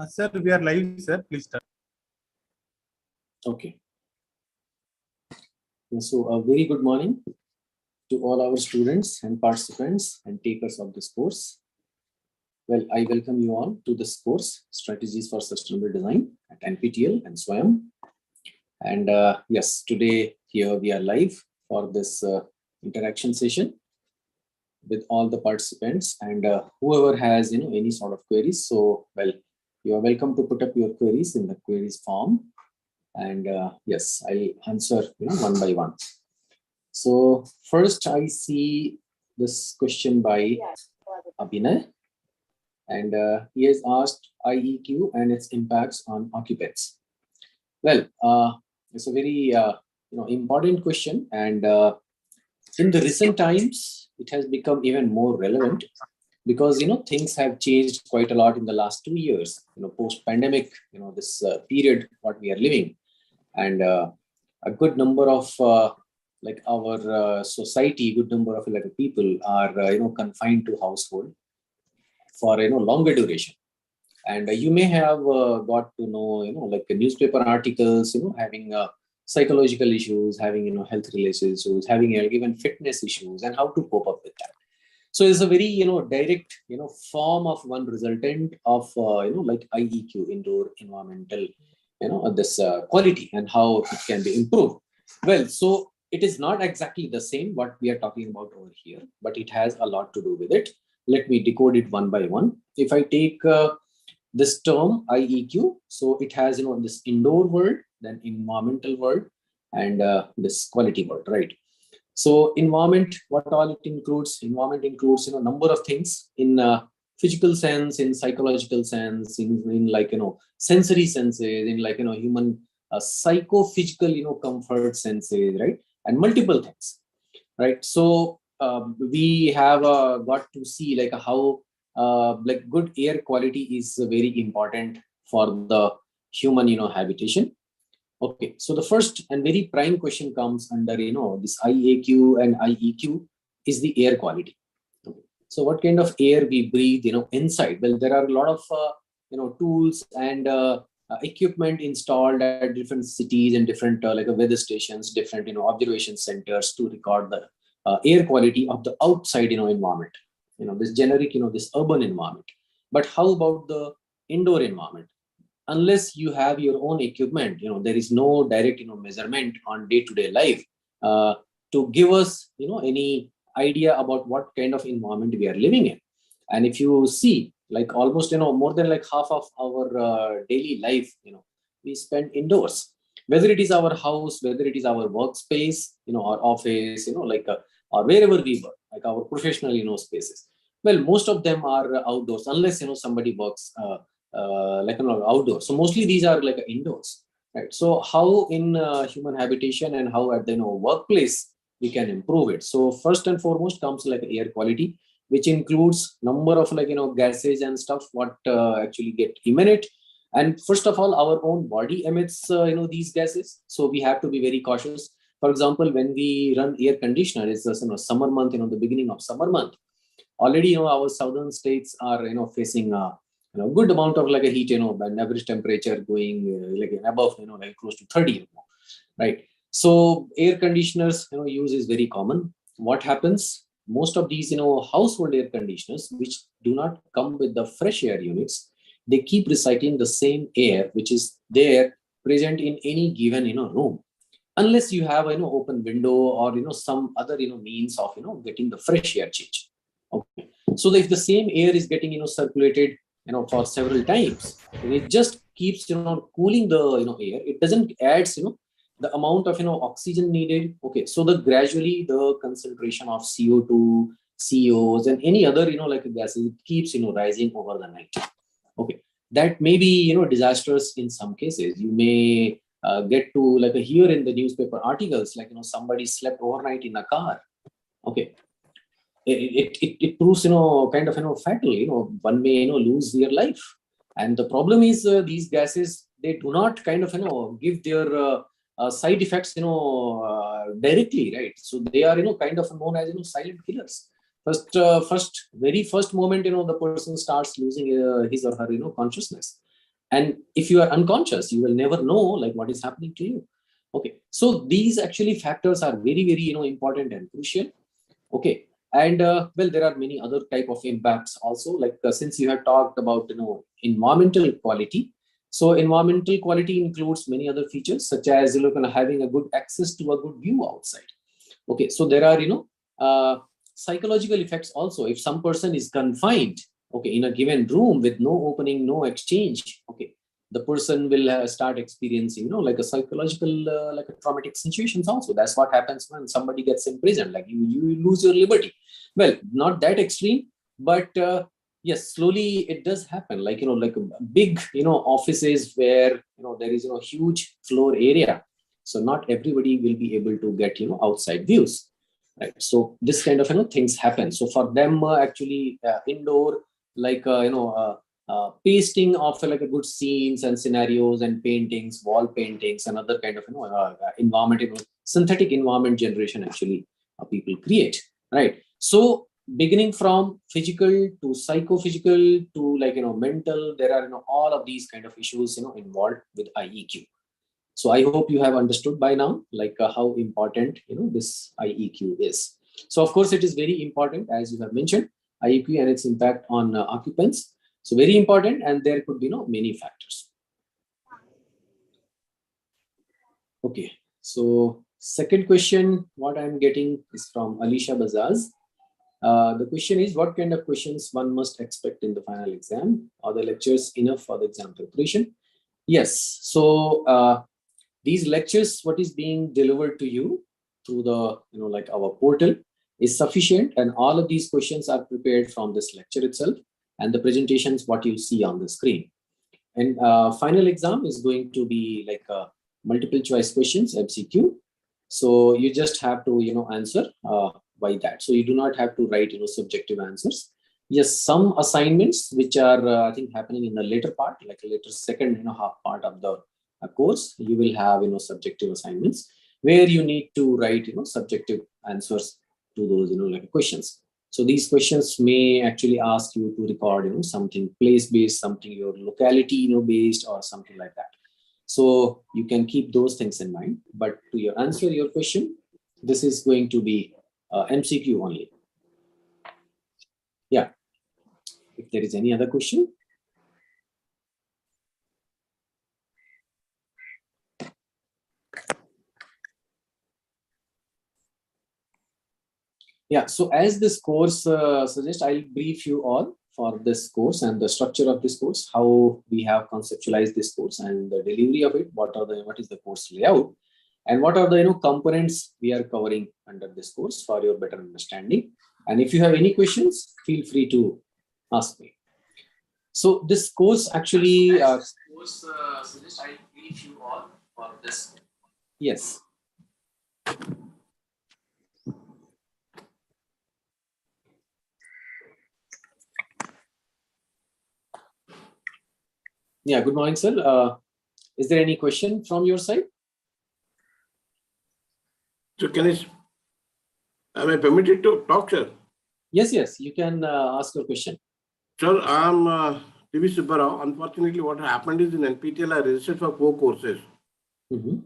Sir, we are live, sir. Please start. Okay. So a very good morning to all our students and participants and takers of this course. Well, I welcome you all to this course, Strategies for Sustainable Design at NPTEL and SWAYAM. And yes, today here we are live for this interaction session with all the participants and whoever has any sort of queries. So, well, you are welcome to put up your queries in the queries form. And yes, I'll answer one by one. So first I see this question by Abhinay, and he has asked IEQ and its impacts on occupants. Well, it's a very important question, and in the recent times it has become even more relevant because things have changed quite a lot in the last 2 years. Post pandemic, this period what we are living. And a good number of our society, good number of people are confined to household for longer duration. And you may have got to know newspaper articles having psychological issues, having health related issues, having even fitness issues, and how to cope up with that. So it's a very direct form of one resultant of IEQ, indoor environmental this quality, and how it can be improved. Well, so it is not exactly the same what we are talking about over here, but it has a lot to do with it. Let me decode it one by one. If I take this term IEQ, so it has this indoor world, then environmental world, and this quality world, right? So environment, what all it includes? Environment includes number of things in physical sense, in psychological sense, in sensory senses, in human psychophysical comfort senses, right? And multiple things, right? So we have got to see how good air quality is very important for the human habitation. Okay, so the first and very prime question comes under this IAQ and IEQ is the air quality. Okay. So what kind of air we breathe inside? Well, there are a lot of tools and equipment installed at different cities and different weather stations, different observation centers to record the air quality of the outside environment. This generic this urban environment. But how about the indoor environment? Unless you have your own equipment, there is no direct measurement on day-to-day life to give us any idea about what kind of environment we are living in. And if you see almost more than half of our daily life we spend indoors, whether it is our house, whether it is our workspace, our office, or wherever we work, our professional spaces. Well, most of them are outdoors, unless somebody works outdoors. So mostly these are indoors, right? So how in human habitation and how at the workplace we can improve it? So first and foremost comes air quality, which includes number of gases and stuff what actually get emanate. And first of all, our own body emits these gases, so we have to be very cautious. For example, when we run air conditioner, it's summer month, the beginning of summer month, already our southern states are facing good amount of a heat, an average temperature going above close to 30, right? So air conditioners use is very common. What happens? Most of these household air conditioners, which do not come with the fresh air units, they keep recycling the same air which is there present in any given room, unless you have open window or some other means of getting the fresh air change. Okay, so if the same air is getting circulated for several times, and it just keeps cooling the air, it doesn't adds the amount of oxygen needed. Okay, so the gradually the concentration of CO2, COs, and any other gases keeps rising over the night. Okay, that may be disastrous in some cases. You may get to hear in the newspaper articles somebody slept overnight in a car. Okay, it proves kind of fatal. One may lose their life. And the problem is these gases, they do not kind of give their side effects directly, right? So they are kind of known as silent killers. Very first moment the person starts losing his or her consciousness, And if you are unconscious, you will never know like what is happening to you. Okay, so these actually factors are very, very important and crucial. Okay, and well, there are many other type of impacts also, like since you have talked about environmental quality. So environmental quality includes many other features such as having a good access to a good view outside. Okay, so there are psychological effects also. If some person is confined, okay, in a given room with no opening, no exchange, okay, the person will start experiencing like a psychological like a traumatic situations also. That's what happens when somebody gets imprisoned, like you lose your liberty. Well, not that extreme, but yes, slowly it does happen, like like big offices where there is huge floor area, so not everybody will be able to get outside views, right? So this kind of things happen. So for them actually indoor, like pasting of like a good scenes and scenarios and paintings, wall paintings and other kind of environment, synthetic environment generation actually people create, right? So beginning from physical to psychophysical to like mental, there are all of these kind of issues involved with IEQ. So I hope you have understood by now, like how important this IEQ is. So of course it is very important, as you have mentioned, IEQ and its impact on occupants. So very important, and there could be many factors. Okay, so second question, what I'm getting is from Alicia Bazaz. The question is, what kind of questions one must expect in the final exam? Are the lectures enough for the exam preparation? Yes. So these lectures, what is being delivered to you through the like our portal is sufficient, and all of these questions are prepared from this lecture itself and the presentations what you see on the screen. And final exam is going to be like multiple choice questions, MCQ. So you just have to answer by that. So you do not have to write subjective answers. Yes, some assignments which are I think happening in the later part, like a later second half part of the course, you will have subjective assignments where you need to write subjective answers to those like questions. So these questions may actually ask you to record something place based, something your locality based, or something like that. So you can keep those things in mind. But to answer your question, this is going to be MCQ only. Yeah. If there is any other question. Yeah, so as this course suggests, I'll brief you all for this course and the structure of this course, how we have conceptualized this course and the delivery of it, what is the course layout, and what are the components we are covering under this course for your better understanding. And if you have any questions, feel free to ask me. So this course actually suggests I'll brief you all for this. Yes. Yeah, good morning, sir. Is there any question from your side? So am I permitted to talk, sir? Yes, yes, you can ask your question. Sir, I'm TV Subbarao. Unfortunately, what happened is in NPTEL, I registered for 4 courses. Mm-hmm.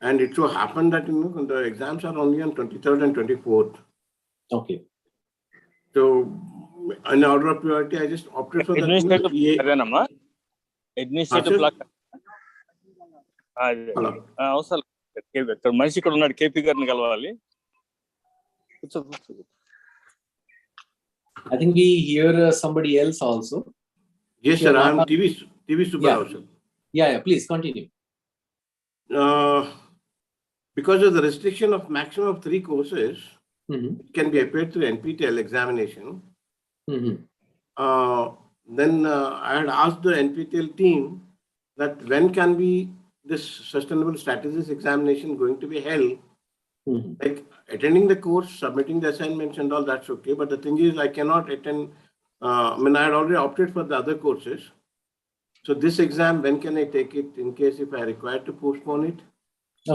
And it so happened that the exams are only on 23rd and 24th. Okay. So in order of priority, I just opted for that. Administrative block. మనిషి ఇక్కడ ఉన్నాడు, KP గారిని కలవాలి. I think we hear somebody else also. Yes, sir. I am TV Subbarao, sir. Yeah, please continue. Because of the restriction of maximum of 3 courses, it can be applied through NPTEL examination. Then I had asked the NPTEL team that when can this sustainable strategies examination going to be held? Like attending the course, submitting the assignments and all, that's okay. But the thing is, I cannot attend. I had already opted for the other courses. So this exam, when can I take it in case if I require to postpone it?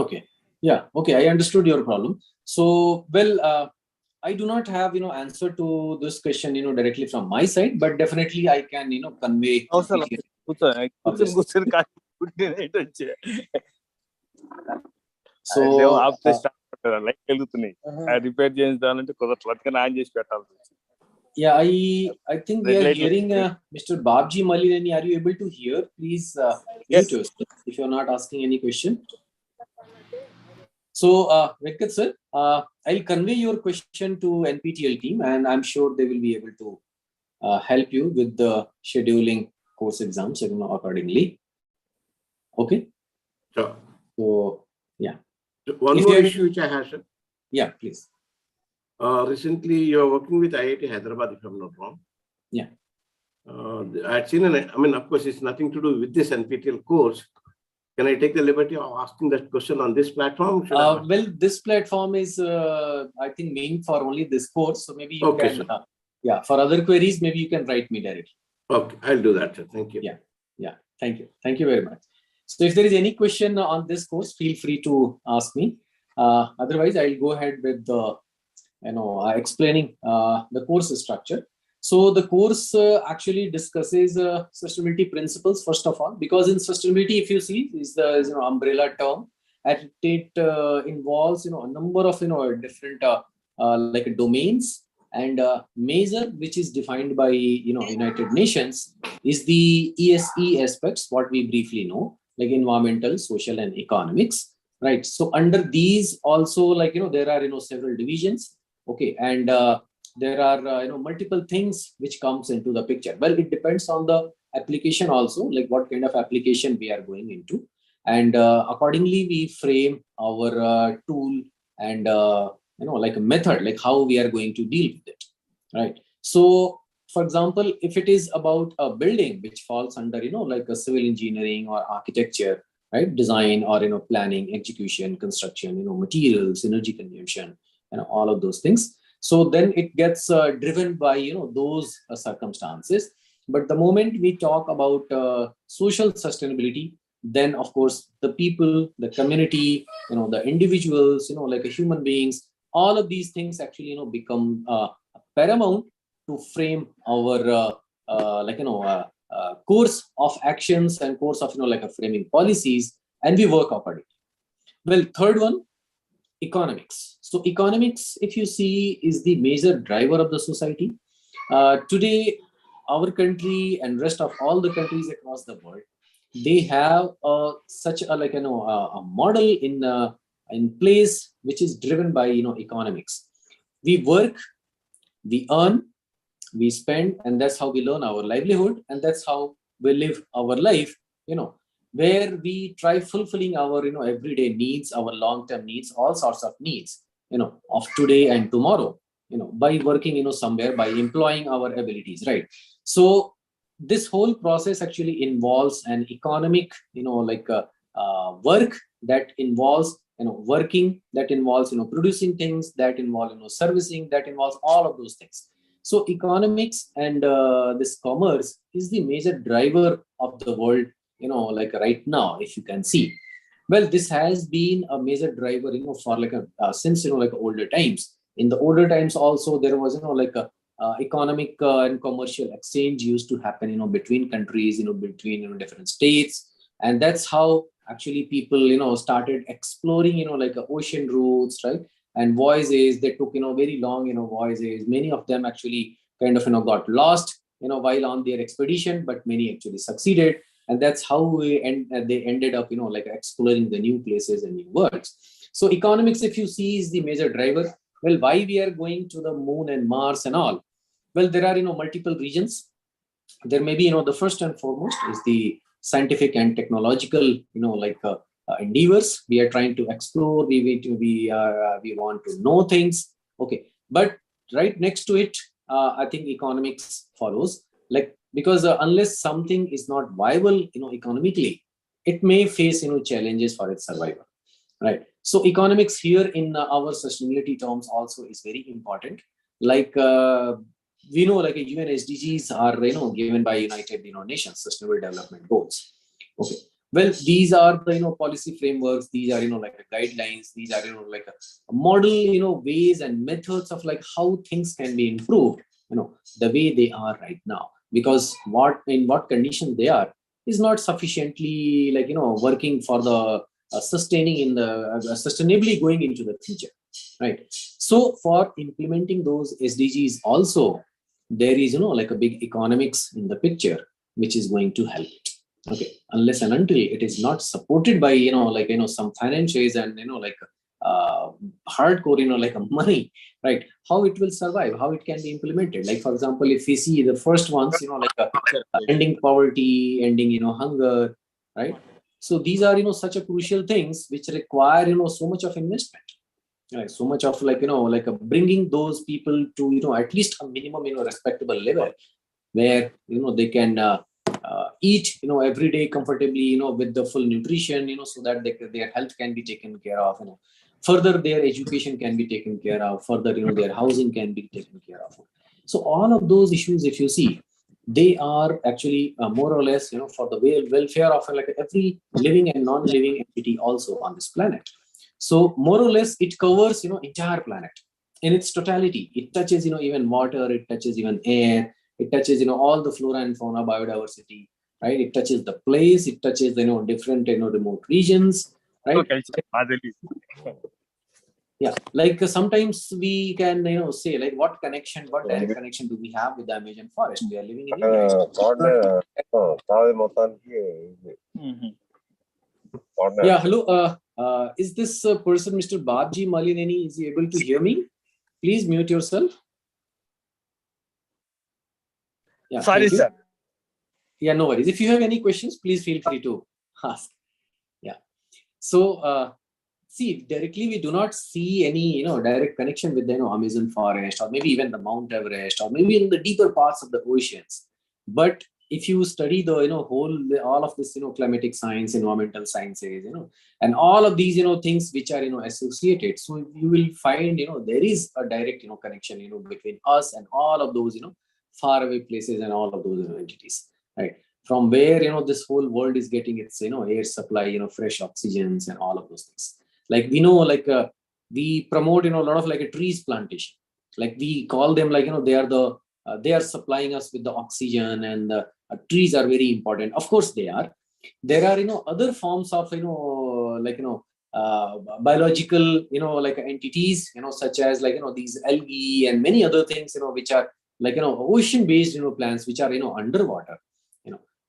Okay. Yeah. Okay. I understood your problem. So, well, I do not have, answer to this question, directly from my side, but definitely I can, convey కూర్చొని వచ్చే So light వెలుగుతున్నాయి repair చేయించాలంటే కుదరదు అందుకని on చేసి పెట్టాలి. yeah, I think we Red are light hearing Mr. Babji Malineni. Are you able to hear? Please Yes. mute yourself if you're not asking any question. So, Venkat sir, I'll convey your question to NPTEL team, and I'm sure they will be able to help you with the scheduling course exams accordingly. Okay. Sure. So, yeah. One If more you have- issue which I have, sir. Yeah, please. Recently, you are working with IIT Hyderabad, if I'm not wrong. Yeah. I had seen, of course, it's nothing to do with this NPTEL course. Can I take the liberty of asking that question on this platform? Well, this platform is, I think, meant for only this course. So maybe you Okay, can, yeah, for other queries, maybe you can write me directly. Okay, I'll do that, sir. Thank you. Yeah, thank you. Thank you very much. So if there is any question on this course, feel free to ask me. Otherwise, I'll go ahead with the, explaining the course structure. So the course actually discusses sustainability principles first of all, because in sustainability, if you see, is the umbrella term, and it involves a number of different like domains, and measure which is defined by United Nations is the ESE aspects, what we briefly know, like environmental, social, and economics, right? So under these also, like there are several divisions, okay, and there are multiple things which comes into the picture. Well, it depends on the application also, like what kind of application we are going into, and accordingly we frame our tool and like a method, like how we are going to deal with it, right? So for example, if it is about a building which falls under like a civil engineering or architecture, right, design or planning, execution, construction, materials, energy consumption, and all of those things. So then it gets driven by those circumstances. But the moment we talk about social sustainability, then of course the people, the community, the individuals, like human beings, all of these things actually become paramount to frame our course of actions and course of like a framing policies, and we work accordingly. Well, third one, economics. So economics, if you see, is the major driver of the society. Today, our country and rest of all the countries across the world, they have such a a model in place which is driven by economics. We work, we earn, we spend, and that's how we learn our livelihood, and that's how we live our life, where we try fulfilling our everyday needs, our long-term needs, all sorts of needs of today and tomorrow, by working somewhere, by employing our abilities, right? So this whole process actually involves an economic work that involves working, that involves producing things, that involve servicing, that involves all of those things. So economics and this commerce is the major driver of the world, like right now, if you can see. Well, this has been a major driver, for since like older times. In the older times also, there was like a economic and commercial exchange used to happen, between countries, between different states, and that's how actually people started exploring like ocean routes, right? And voyages, they took very long voyages. Many of them actually kind of got lost while on their expedition, but many actually succeeded, and that's how they ended up like exploring the new places and new worlds. So economics, if you see, is the major driver. Well, why we are going to the moon and Mars and all? Well, there are multiple regions. There may be the first and foremost is the scientific and technological endeavors. We are trying to explore, we want to know things, okay. But right next to it, I think economics follows, like, because unless something is not viable economically, it may face challenges for its survival, right? So economics here in our sustainability terms also is very important. Like we know, like UN SDGs are given by United Nations Sustainable Development Goals, okay. Well, these are the policy frameworks, these are like guidelines, these are like a model ways and methods of like how things can be improved the way they are right now, because in what condition they are, is not sufficiently like, working for the sustaining in the sustainably going into the future, right? So for implementing those SDGs also, there is, like a big economics in the picture, which is going to help it. Okay, unless and until it is not supported by, some financials and, hardcore, like a money, right? How it will survive, how it can be implemented. Like, for example, if we see the first ones, ending poverty, ending, hunger, right? So these are, such a crucial things which require, so much of investment, right? So much of bringing those people to, at least a minimum, respectable level where, they can eat, every day comfortably, with the full nutrition, so that their health can be taken care of, further their education can be taken care of, further, their housing can be taken care of. So all of those issues, if you see, they are actually more or less, for the welfare of like every living and non-living entity also on this planet. So more or less it covers, entire planet in its totality. It touches, even water, it touches even air, it touches, all the flora and fauna, biodiversity, right? It touches the place, it touches, different, remote regions, right? Yeah, like sometimes we can, say like what direct connection do we have with the Amazon forest? We are living in India. Yeah, hello. Is this person, Mr. Babji Malineni, is he able to hear me? Please mute yourself. Yeah, Sorry, sir. Yeah, no worries. If you have any questions, please feel free to ask. Yeah. So, see, directly we do not see any, direct connection with the Amazon forest, or maybe even the Mount Everest, or maybe in the deeper parts of the oceans. But if you study the, all of this, climatic science, environmental sciences, and all of these, things which are, associated, so you will find, there is a direct, connection, between us and all of those, faraway places and all of those entities, right? From where, this whole world is getting its, air supply, fresh oxygens and all of those things. Like we know, like we promote, a lot of like a trees plantation. Like we call them like, they are supplying us with the oxygen, and trees are very important. Of course they are. There are, other forms of, biological, like entities, such as like, these algae and many other things, which are like, ocean-based, plants, which are, underwater,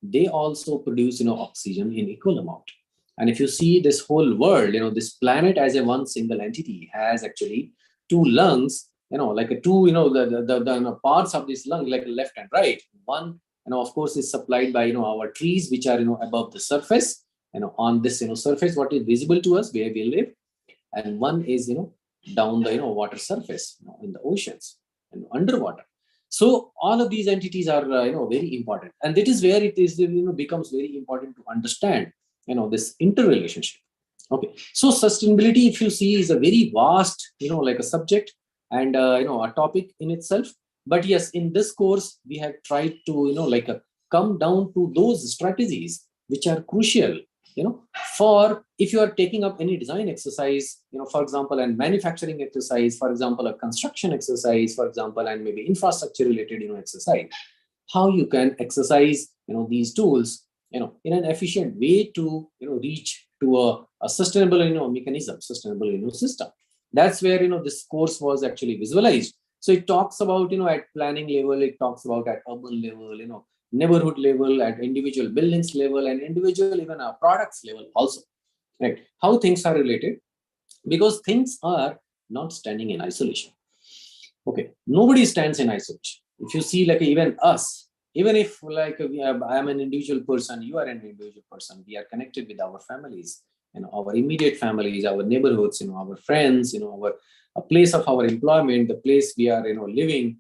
they also produce, oxygen in equal amount. And if you see this whole world, this planet as a one single entity has actually two lungs, like a two, the parts of this lung, like left and right. One, of course, is supplied by, our trees, which are, above the surface, on this, surface, what is visible to us, where we live. And one is, down the, water surface, in the oceans and underwater. So all of these entities are, very important. And that is where it is, becomes very important to understand, this interrelationship. Okay. So sustainability, if you see, is a very vast, like a subject and, a topic in itself. But yes, in this course, we have tried to, come down to those strategies which are crucial, for if you are taking up any design exercise, for example, and manufacturing exercise, for example, a construction exercise, for example, and maybe infrastructure related, exercise, how you can exercise, these tools, in an efficient way to, reach to a sustainable, mechanism, sustainable, system. That's where, this course was actually visualized. So it talks about, at planning level, it talks about at urban level, neighborhood level, at individual buildings level, and individual even products level also, right? How things are related, because things are not standing in isolation. Okay, nobody stands in isolation. If you see, like even us, even if like I am an individual person, you are an individual person, we are connected with our families, our immediate families, our neighborhoods, our friends, our a place of our employment, the place we are, living,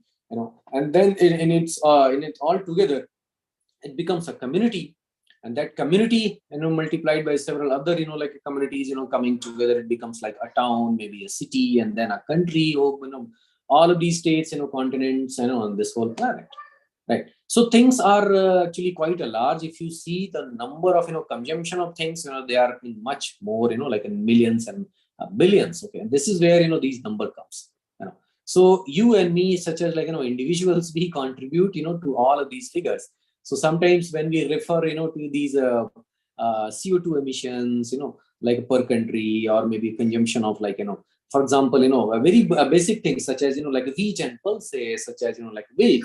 and then in it all together, it becomes a community, and that community, multiplied by several other, like communities, coming together, it becomes like a town, maybe a city, and then a country, or, all of these states, continents, on this whole planet, right? So things are actually quite a large. If you see the number of, consumption of things, they are in much more, like in millions and billions. Okay, and this is where, these number comes. So you and me, such as like, individuals, we contribute, to all of these figures. So sometimes when we refer, to these CO2 emissions, like per country, or maybe consumption of like, for example, a very basic things such as, like wheat and pulses, such as, like milk,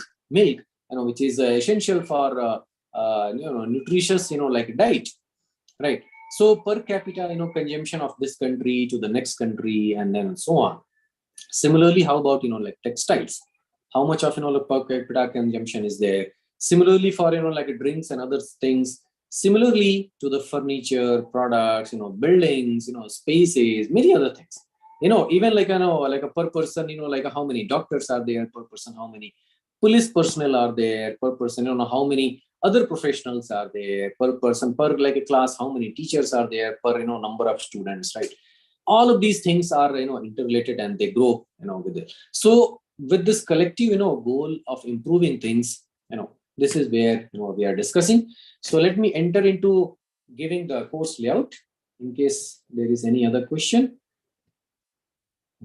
which is essential for, nutritious, like diet, right? So per capita, consumption of this country to the next country, and then so on. Similarly, how about, like textiles? How much of, like per capita consumption is there? Similarly for, like drinks and other things. Similarly to the furniture, products, buildings, spaces, many other things. Even like, like a per person, like how many doctors are there per person, how many police personnel are there per person, how many other professionals are there per person, per like a class, how many teachers are there per, number of students, right? All of these things are, interrelated, and they grow, with it. So with this collective, goal of improving things, this is where, we are discussing. So let me enter into giving the course layout in case there is any other question.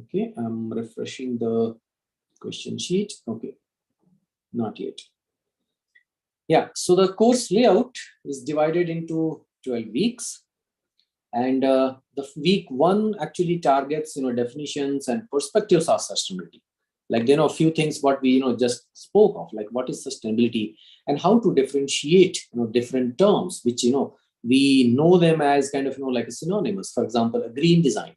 Okay, I'm refreshing the question sheet. Okay, not yet. Yeah, so the course layout is divided into 12 weeks. And the week 1 actually targets, definitions and perspectives of sustainability. Like, a few things what we, just spoke of, like what is sustainability and how to differentiate, different terms, which, we know them as kind of, like synonymous. For example, a green design.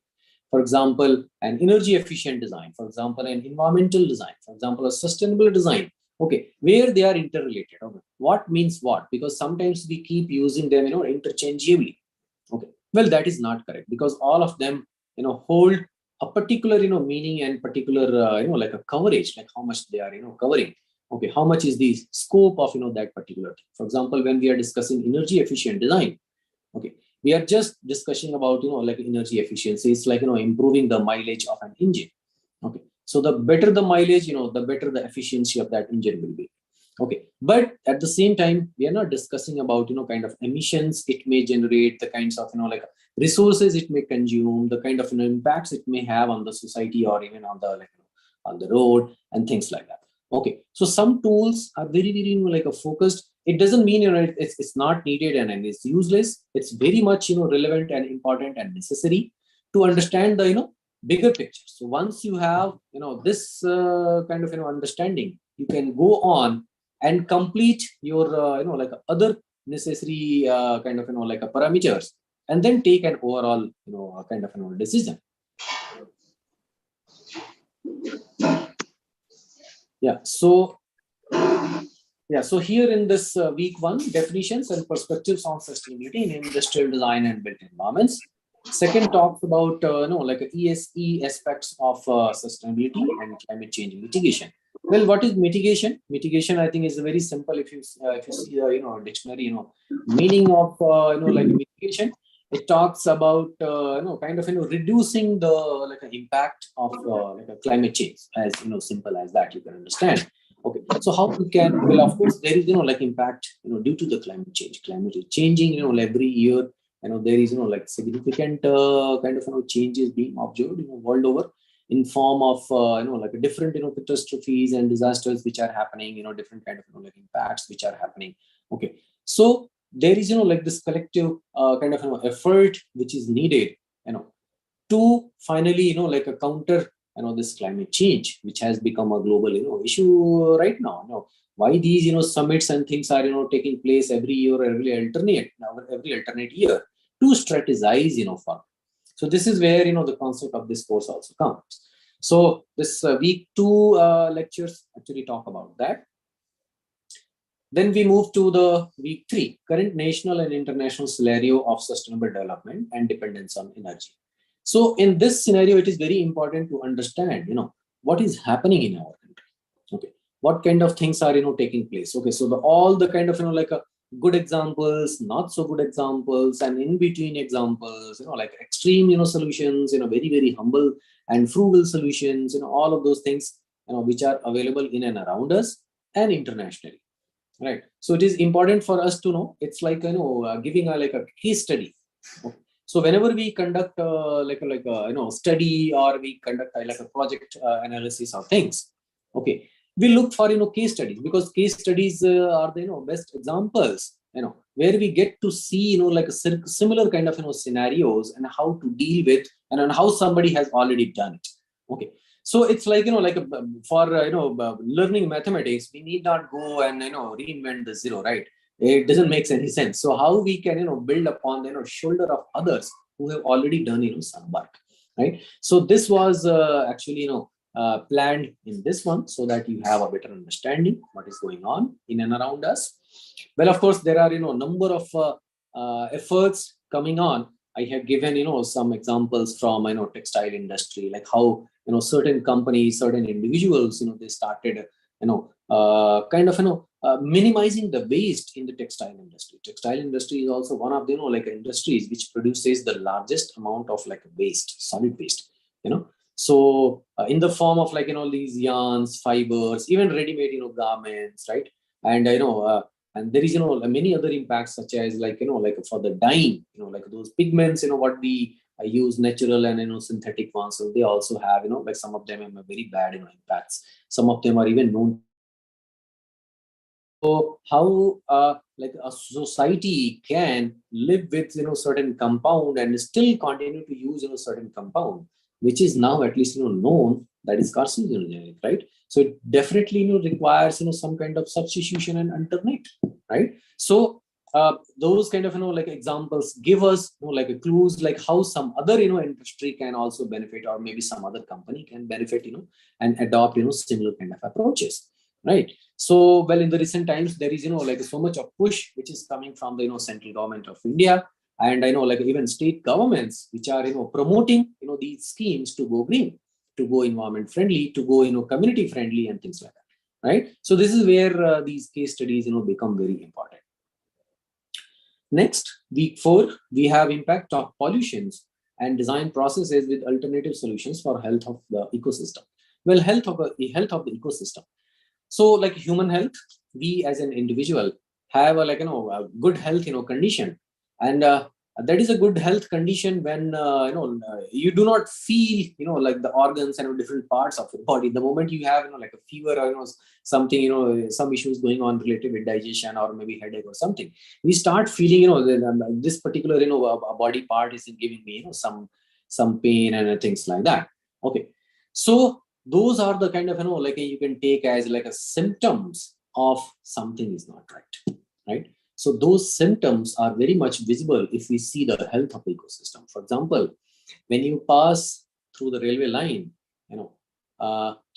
For example, an energy efficient design. For example, an environmental design. For example, a sustainable design. Okay, where they are interrelated. Okay, what means what? Because sometimes we keep using them, interchangeably. Okay, well, that is not correct, because all of them, hold a particular, meaning and particular, like a coverage, like how much they are, covering. Okay, how much is the scope of, that particular thing. For example, when we are discussing energy efficient design, okay, we are just discussing about, like energy efficiency. It's like, improving the mileage of an engine. Okay, so the better the mileage, the better the efficiency of that engine will be. Okay, but at the same time, we are not discussing about, kind of emissions it may generate, the kinds of, like resources it may consume, the kind of, impacts it may have on the society, or even on the, like, on the road and things like that. Okay, so some tools are very, very, like a focused. It doesn't mean, it's not needed and it's useless. It's very much, relevant and important and necessary to understand the, bigger picture. So once you have, this kind of, understanding, you can go on and complete your, like other necessary kind of, like parameters, and then take an overall, kind of, decision. Yeah. So here in this week 1, definitions and perspectives on sustainability in industrial design and built environments. Second talks about, like ESE aspects of sustainability and climate change mitigation. Well, what is mitigation? Mitigation, I think, is very simple. If you see the, dictionary, meaning of, like mitigation, it talks about, kind of, reducing the, like impact of, like a climate change, as, simple as that, you can understand. Okay, so how we can, well, of course, there is, like impact, due to the climate change. Climate is changing, every year. There is, like significant kind of, changes being observed, world over, in form of, like different, catastrophes and disasters which are happening, different kind of, like impacts which are happening. Okay, so there is, like this collective kind of, effort which is needed, to finally, like a counter, this climate change, which has become a global, issue right now. Why these, summits and things are, taking place every year or every alternate year, to strategize, for. So this is where, the concept of this course also comes. So this week 2 lectures actually talk about that. Then we move to the week 3, current national and international scenario of sustainable development and dependence on energy. So in this scenario, it is very important to understand, what is happening in our country. Okay, what kind of things are, taking place. Okay, so all the kind of, like a good examples, not so good examples, and in between examples, like extreme, solutions, very, very humble and frugal solutions, all of those things, which are available in and around us and internationally. Right. So it is important for us to know. It's like, giving like a case study. Okay. So whenever we conduct like a study, or we conduct like a project analysis of things, okay, We look for, case studies, because case studies are the, best examples, where we get to see, like a similar kind of, scenarios and how to deal with, and on how somebody has already done it. Okay. So it's like, for, learning mathematics, we need not go and, reinvent the zero, right? It doesn't make any sense. So how we can, build upon the, shoulder of others who have already done, some work, right? So this was actually, planned in this one, so that you have a better understanding what is going on in and around us. Well, of course, there are, number of efforts coming on. I have given, some examples from, textile industry, like how, certain companies, certain individuals, they started, kind of, minimizing the waste in the textile industry. Textile industry is also one of the, like industries which produces the largest amount of like waste, solid waste, So in the form of like, these yarns, fibers, even ready-made, garments, right? And, and there is, many other impacts, such as like, like for the dyeing, like those pigments, what we use, natural and, synthetic ones. So they also have, like some of them have very bad, impacts. Some of them are even known. So how like a society can live with, certain compound and still continue to use, certain compound, which is now at least, known that is carcinogenic, right? So it definitely, requires, some kind of substitution and alternate, right? So those kind of, like examples give us, like clues, like how some other, industry can also benefit, or maybe some other company can benefit, and adopt, similar kind of approaches, right? So, well, in the recent times, there is, like so much of push which is coming from the, central government of India, and I know like even state governments which are, promoting, these schemes to go green, to go environment friendly, to go, community friendly, and things like that, right? So this is where these case studies, become very important. Next, week 4, we have impact of pollutions and design processes with alternative solutions for health of the ecosystem. Well, health of the ecosystem. So like human health, we as an individual have a, like, a good health, condition. And that is a good health condition when, you do not feel, like the organs and different parts of your body. The moment you have, like a fever or, something, some issues going on related with digestion or maybe headache or something, we start feeling, this particular, a body part is giving me, some pain and things like that. Okay. So those are the kind of, like you can take as like a symptoms of something is not right, right? So those symptoms are very much visible if we see the health of the ecosystem. For example, when you pass through the railway line,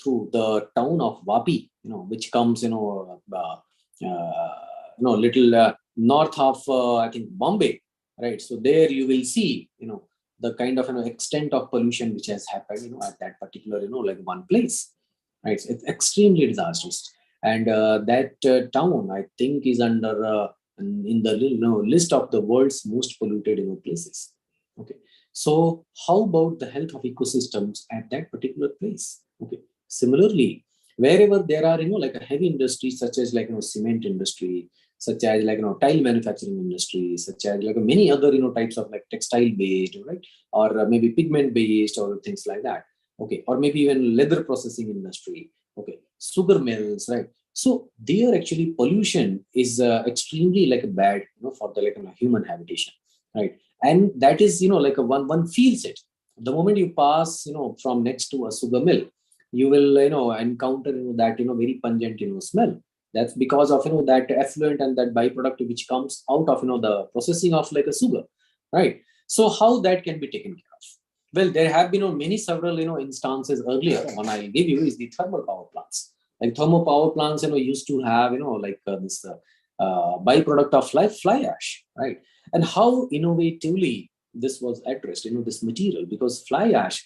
through the town of Vapi, which comes, little north of, I think, Bombay, right? So there you will see, the kind of, extent of pollution which has happened, at that particular, like one place, right? So it's extremely disastrous. And that town, I think, is under in the list of the world's most polluted, places. Okay. So how about the health of ecosystems at that particular place? Okay. Similarly, wherever there are, like a heavy industry, such as like, cement industry, such as like, tile manufacturing industry, such as like many other, types of like textile based, right? Or maybe pigment based or things like that. Okay. Or maybe even leather processing industry. Okay. Sugar mills, right? So there actually pollution is extremely like bad, for the like human habitation, right? And that is, like one feels it. The moment you pass, from next to a sugar mill, you will, encounter, that, very pungent, smell. That's because of, that effluent and that byproduct which comes out of, the processing of like a sugar, right? So how that can be taken care of? Well, there have been several, instances earlier. One I'll give you is the thermal power plants. Like thermal power plants, used to have, like this byproduct of fly ash, right? And how innovatively this was addressed, this material, because fly ash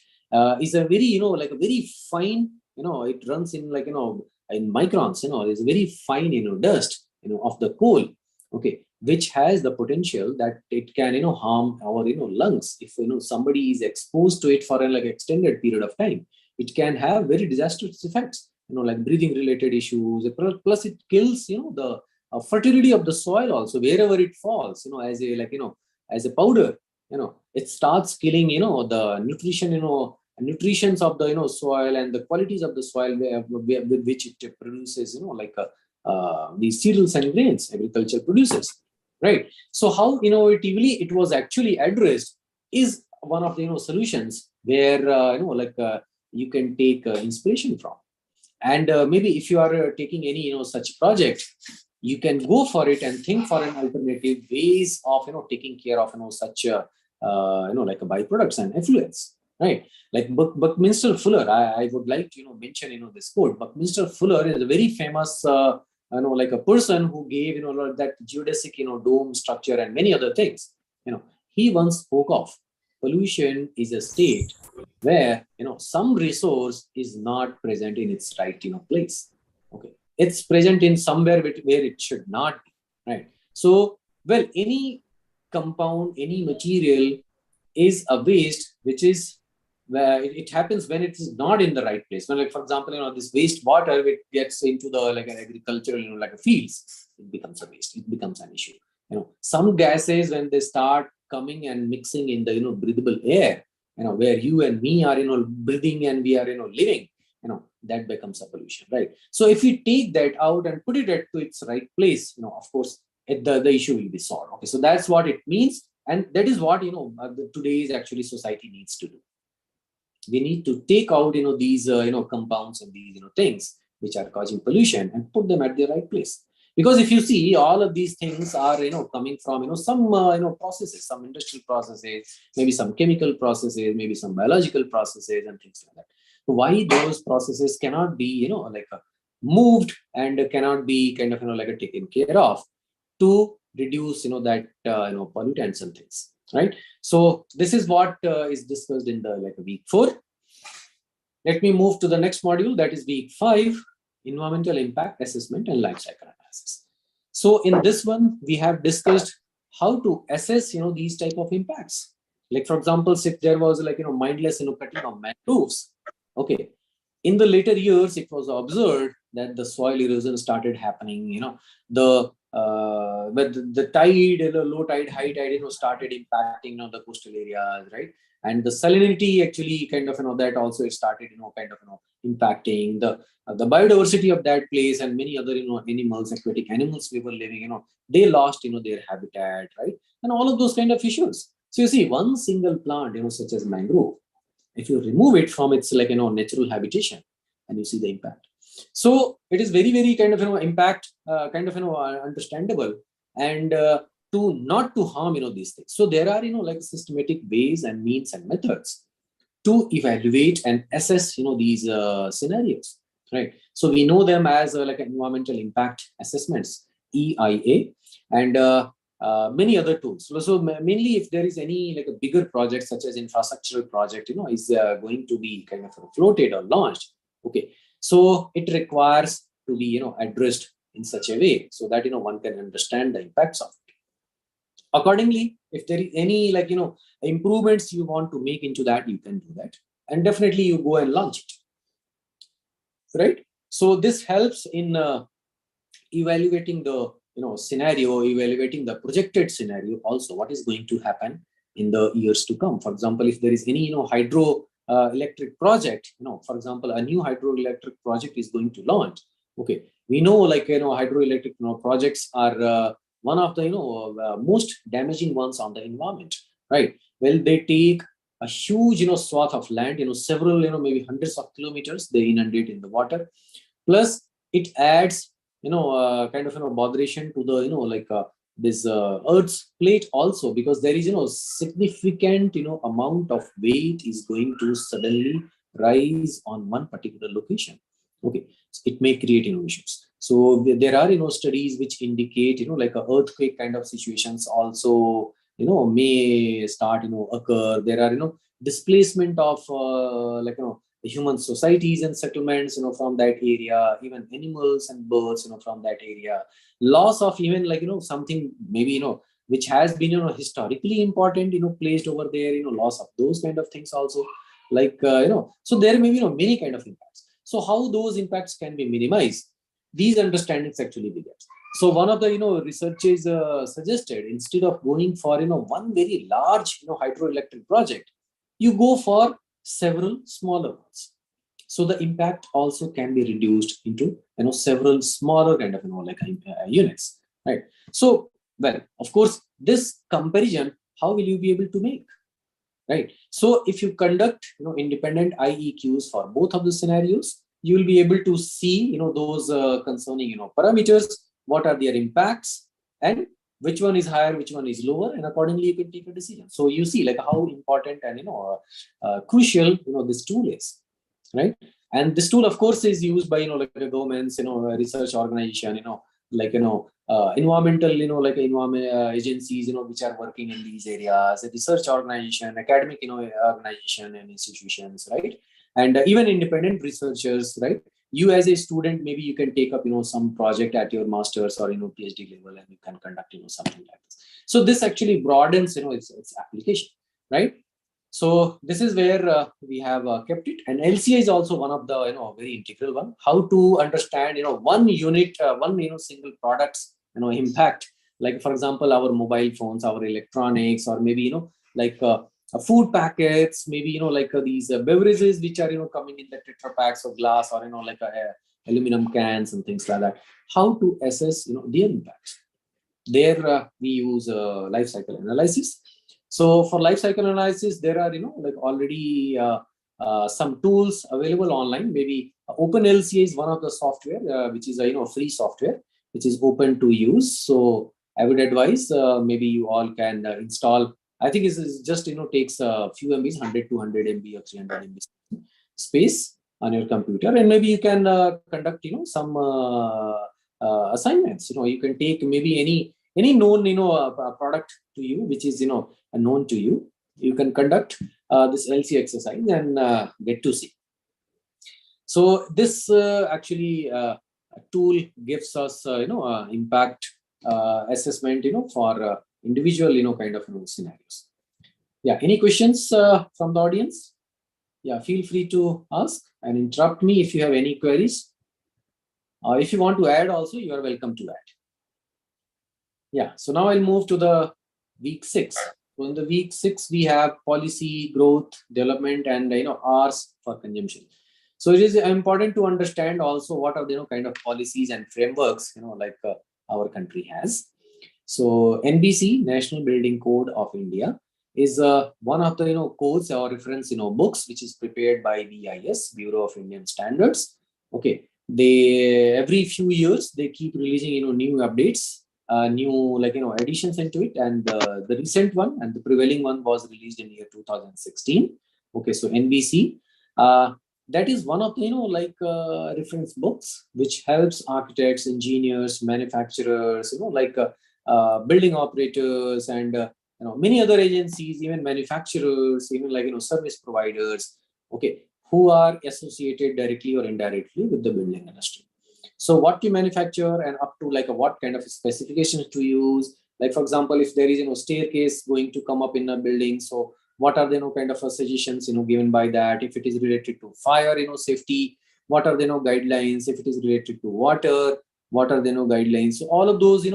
is a very, like a very fine, it runs in like, in microns, it's very fine, dust, of the coal, okay, which has the potential that it can, harm our, lungs. If, somebody is exposed to it for an like extended period of time, it can have very disastrous effects, like breathing related issues. Plus it kills, the fertility of the soil also, wherever it falls, as a like, as a powder, it starts killing, the nutrition, nutritions of the soil and the qualities of the soil with which it produces these cereals and grains agriculture produces, right? So how innovatively it was actually addressed is one of the solutions where you can take inspiration from. And maybe if you are taking any such project, you can go for it and think for an alternative ways of taking care of such byproducts and effluents, right? Like Buckminster Fuller, I would like to mention this quote. Buckminster Fuller is a very famous a person who gave that geodesic dome structure and many other things. He once spoke of pollution is a state where some resource is not present in its right place. Okay, it's present in somewhere where it should not be, right? So, well, any compound, any material is a waste, which is where it happens when it is not in the right place. When, like for example, this waste water, it gets into the an agricultural, fields, it becomes a waste. It becomes an issue. Some gases when they start coming and mixing in the breathable air, where you and me are breathing and we are living, that becomes a pollution, right? So if we take that out and put it to its right place, of course the issue will be solved. Okay, so that's what it means, and that is what today's actually society needs to do. We need to take out these compounds and these things which are causing pollution and put them at the right place. Because if you see, all of these things are coming from some processes, some industrial processes, maybe some chemical processes, maybe some biological processes and things like that. So why those processes cannot be moved and cannot be taken care of to reduce that pollutants and things, right? So this is what is discussed in the week 4. Let me move to the next module, that is week 5, environmental impact assessment and life cycle analysis. So in this one, we have discussed how to assess these type of impacts. Like for example, if there was mindless cutting of mangroves, okay, in the later years it was observed that the soil erosion started happening. The tide, low tide, high tide, started impacting the coastal areas, right? And the salinity actually that also started impacting the biodiversity of that place, and many other animals, aquatic animals we were living, they lost their habitat, right? And all of those kind of issues. So you see, one single plant such as mangrove, if you remove it from its natural habitation, and you see the impact. So it is very, very impact understandable, and to not to harm these things. So there are systematic ways and means and methods to evaluate and assess these scenarios, right? So we know them as environmental impact assessments, EIA, and many other tools. So mainly if there is any a bigger project such as infrastructural project is going to be floated or launched, okay, so it requires to be addressed in such a way so that one can understand the impacts of it. Accordingly, if there is any improvements you want to make into that, you can do that, and definitely you go and launch it, right? So this helps in evaluating the scenario, evaluating the projected scenario, also what is going to happen in the years to come. For example, if there is any hydro electric project, for example, a new hydroelectric project is going to launch. Okay, we know hydroelectric projects are one of the most damaging ones on the environment, right? Well, they take a huge swath of land, several maybe hundreds of kilometers they inundate in the water. Plus, it adds botheration to the this Earth's plate also, because there is significant amount of weight is going to suddenly rise on one particular location. Okay, so it may create issues. So there are studies which indicate a earthquake kind of situations also may start occur. There are displacement of human societies and settlements from that area, even animals and birds from that area. Loss of even something maybe which has been historically important placed over there, loss of those kind of things also, so there may be many kind of impacts. So how those impacts can be minimized, these understandings actually begin. So one of the researchers suggested, instead of going for one very large hydroelectric project, you go for several smaller ones. So the impact also can be reduced into several smaller kind of units, right? So well, of course, this comparison, how will you be able to make, right? So if you conduct independent IEQs for both of the scenarios, you will be able to see those concerning parameters, what are their impacts, and which one is higher, which one is lower, and accordingly you can take a decision. So you see like how important and crucial this tool is, right? And this tool, of course, is used by like a governments, a research organization, environmental, environment agencies, which are working in these areas, a research organization, academic, organization and institutions, right? And even independent researchers, right? You as a student, maybe you can take up, some project at your master's or, PhD level, and you can conduct, something like this. So this actually broadens, its application, right? So this is where we have kept it, and LCA is also one of the very integral one. How to understand one unit, one single product's impact. Like for example, our mobile phones, our electronics, or maybe like food packets, maybe these beverages which are coming in the tetra packs of glass, or like aluminum cans and things like that. How to assess their impacts. There we use life cycle analysis. So for life cycle analysis, there are like already some tools available online. Maybe OpenLCA is one of the software which is a free software which is open to use. So I would advise maybe you all can install. I think it's just takes a few MBs, 100, 200 MB or 300 MB space on your computer, and maybe you can conduct some assignments. You can take maybe any known product to you which is known to you. You can conduct this LC exercise and get to see. So this actually tool gives us impact assessment for individual kind of scenarios. Yeah, any questions from the audience? Yeah, feel free to ask and interrupt me if you have any queries. If you want to add also, you are welcome to add. Yeah, so now I'll move to the week 6. So in the week 6, we have policy, growth, development, and R's for consumption. So it is important to understand also what are the kind of policies and frameworks like our country has. So NBC, National Building Code of India, is one of the codes or reference books which is prepared by BIS, Bureau of Indian Standards. Okay, they every few years they keep releasing new updates, new additions into it, and the recent one and the prevailing one was released in year 2016. Okay, so NBC, that is one of the reference books which helps architects, engineers, manufacturers, building operators, and many other agencies, even manufacturers, even service providers, okay, who are associated directly or indirectly with the building industry. So what to manufacture and up to what kind of specifications to use. Like for example, if there is staircase going to come up in a building, so what are the kind of suggestions given by that? If it is related to fire safety, what are the guidelines? If it is related to water, what are the guidelines? So all of those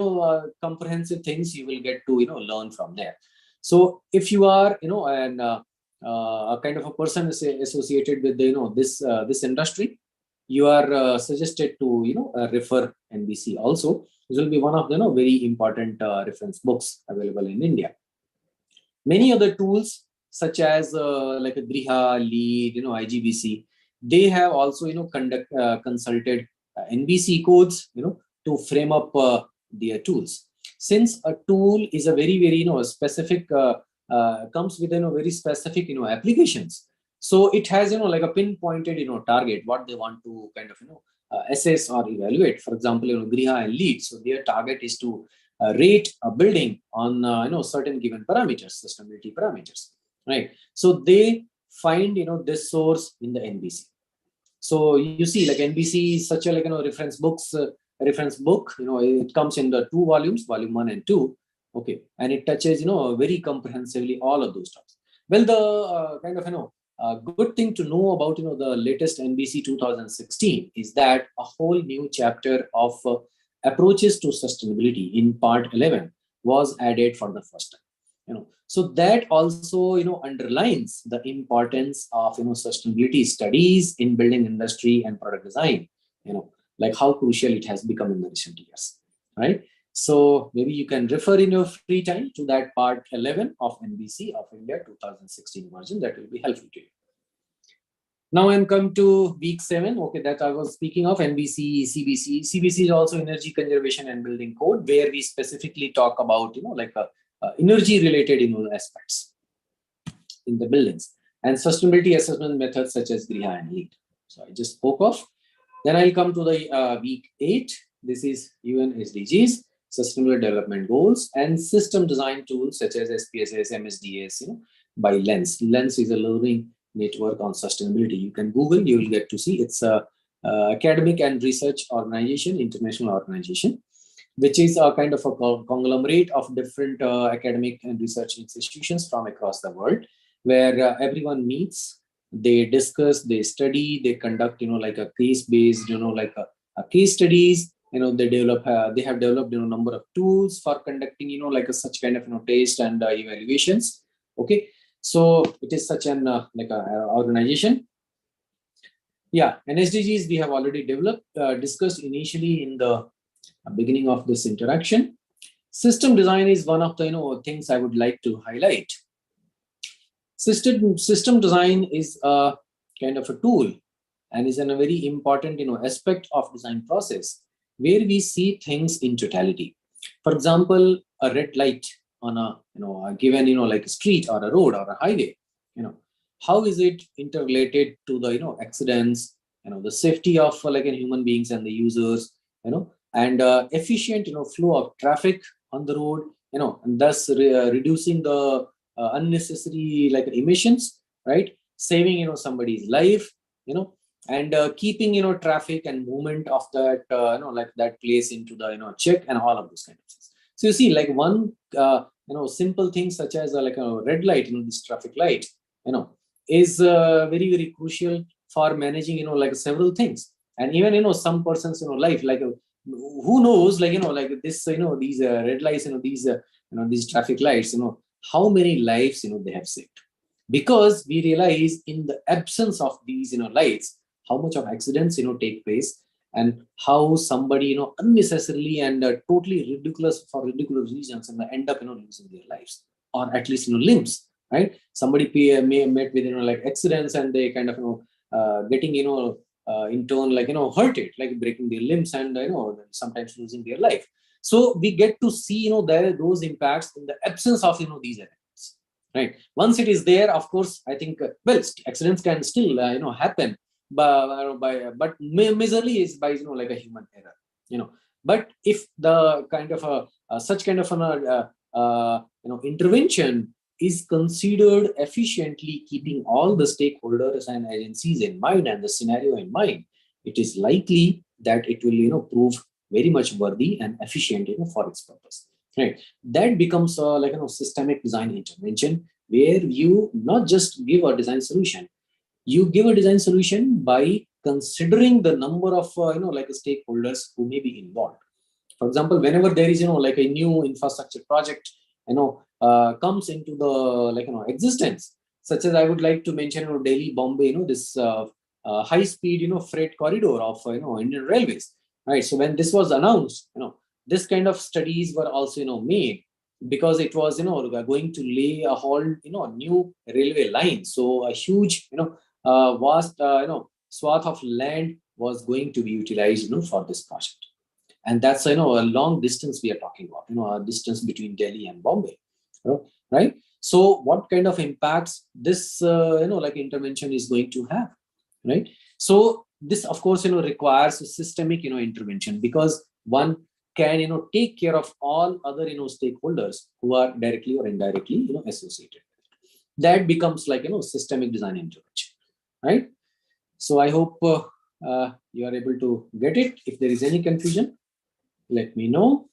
comprehensive things you will get to learn from there. So if you are a kind of a person associated with this industry, you are suggested to refer NBC also. This will be one of the very important reference books available in India. Many other tools such as like a Griha, LEED, IGBC, they have also consulted NBC codes to frame up their tools. Since a tool is a very specific comes with very specific applications, so it has like a pinpointed target what they want to kind of assess or evaluate. For example, Griha and LEED, so their target is to rate a building on certain given parameters, sustainability parameters, right? So they find this source in the NBC. So you see, like NBC is such a reference book. It comes in the 2 volumes, volume 1 and 2. Okay, and it touches very comprehensively all of those topics. Well, the kind of good thing to know about the latest NBC 2016 is that a whole new chapter of approaches to sustainability in part 11 was added for the first time. So that also, underlines the importance of, sustainability studies in building industry and product design, like how crucial it has become in the recent years, right? So maybe you can refer in your free time to that part 11 of NBC of India 2016 version. That will be helpful to you. Now I'm come to week 7. Okay, that I was speaking of NBC, CBC. CBC is also Energy Conservation and Building Code, where we specifically talk about, energy related, aspects in the buildings and sustainability assessment methods such as GRIHA and LEED. So I just spoke of. Then I'll come to the week 8. This is UN SDGs, Sustainable Development Goals, and system design tools such as SPSS, MSDS, by Lens. Lens is a learning network on sustainability. You can Google, you will get to see. It's a academic and research organization, international organization, which is a kind of a conglomerate of different academic and research institutions from across the world, where everyone meets, they discuss, they study, they conduct, like a case-based, like a case studies. They develop, they have developed, number of tools for conducting, like a such kind of, taste and evaluations. Okay, so it is such an like a organization. Yeah, and SDGs we have already developed, discussed initially in the beginning of this interaction. System design is one of the things I would like to highlight. System design is a kind of a tool and is a very important aspect of design process where we see things in totality. For example, a red light on a given like a street or a road or a highway, how is it interrelated to the accidents, the safety of like human beings and the users, and efficient flow of traffic on the road, and thus reducing the unnecessary like emissions, right? Saving somebody's life, and keeping traffic and movement of that like that place into the check and all of those kind of things. So you see, like one simple thing such as like a red light, this traffic light, is very very crucial for managing like several things, and even some person's life, like who knows, like like this these red lights, these traffic lights, how many lives they have saved, because we realize in the absence of these lights how much of accidents take place, and how somebody unnecessarily and totally ridiculous for ridiculous reasons and end up losing their lives, or at least limbs, right? Somebody may met with like accidents and they kind of getting in turn like hurted, like breaking their limbs and sometimes losing their life. So we get to see those impacts in the absence of these events, right? Once it is there, of course, I think well, accidents can still happen, but miserly is by like a human error, but if the kind of such kind of an intervention is considered efficiently, keeping all the stakeholders and agencies in mind and the scenario in mind, it is likely that it will prove very much worthy and efficient for its purpose, right? That becomes like systemic design intervention, where you not just give a design solution, you give a design solution by considering the number of like stakeholders who may be involved. For example, whenever there is like a new infrastructure project comes into the like existence, such as I would like to mention Delhi Bombay, this high speed freight corridor of Indian Railways, right? So when this was announced, this kind of studies were also made, because it was going to lay a whole new railway line. So a huge vast swath of land was going to be utilized for this project, and that's a long distance we are talking about, a distance between Delhi and Bombay, right? So what kind of impacts this like intervention is going to have, right? So this of course requires a systemic intervention, because one can take care of all other stakeholders who are directly or indirectly associated. That becomes like systemic design intervention, right? So I hope you are able to get it. If there is any confusion, let me know.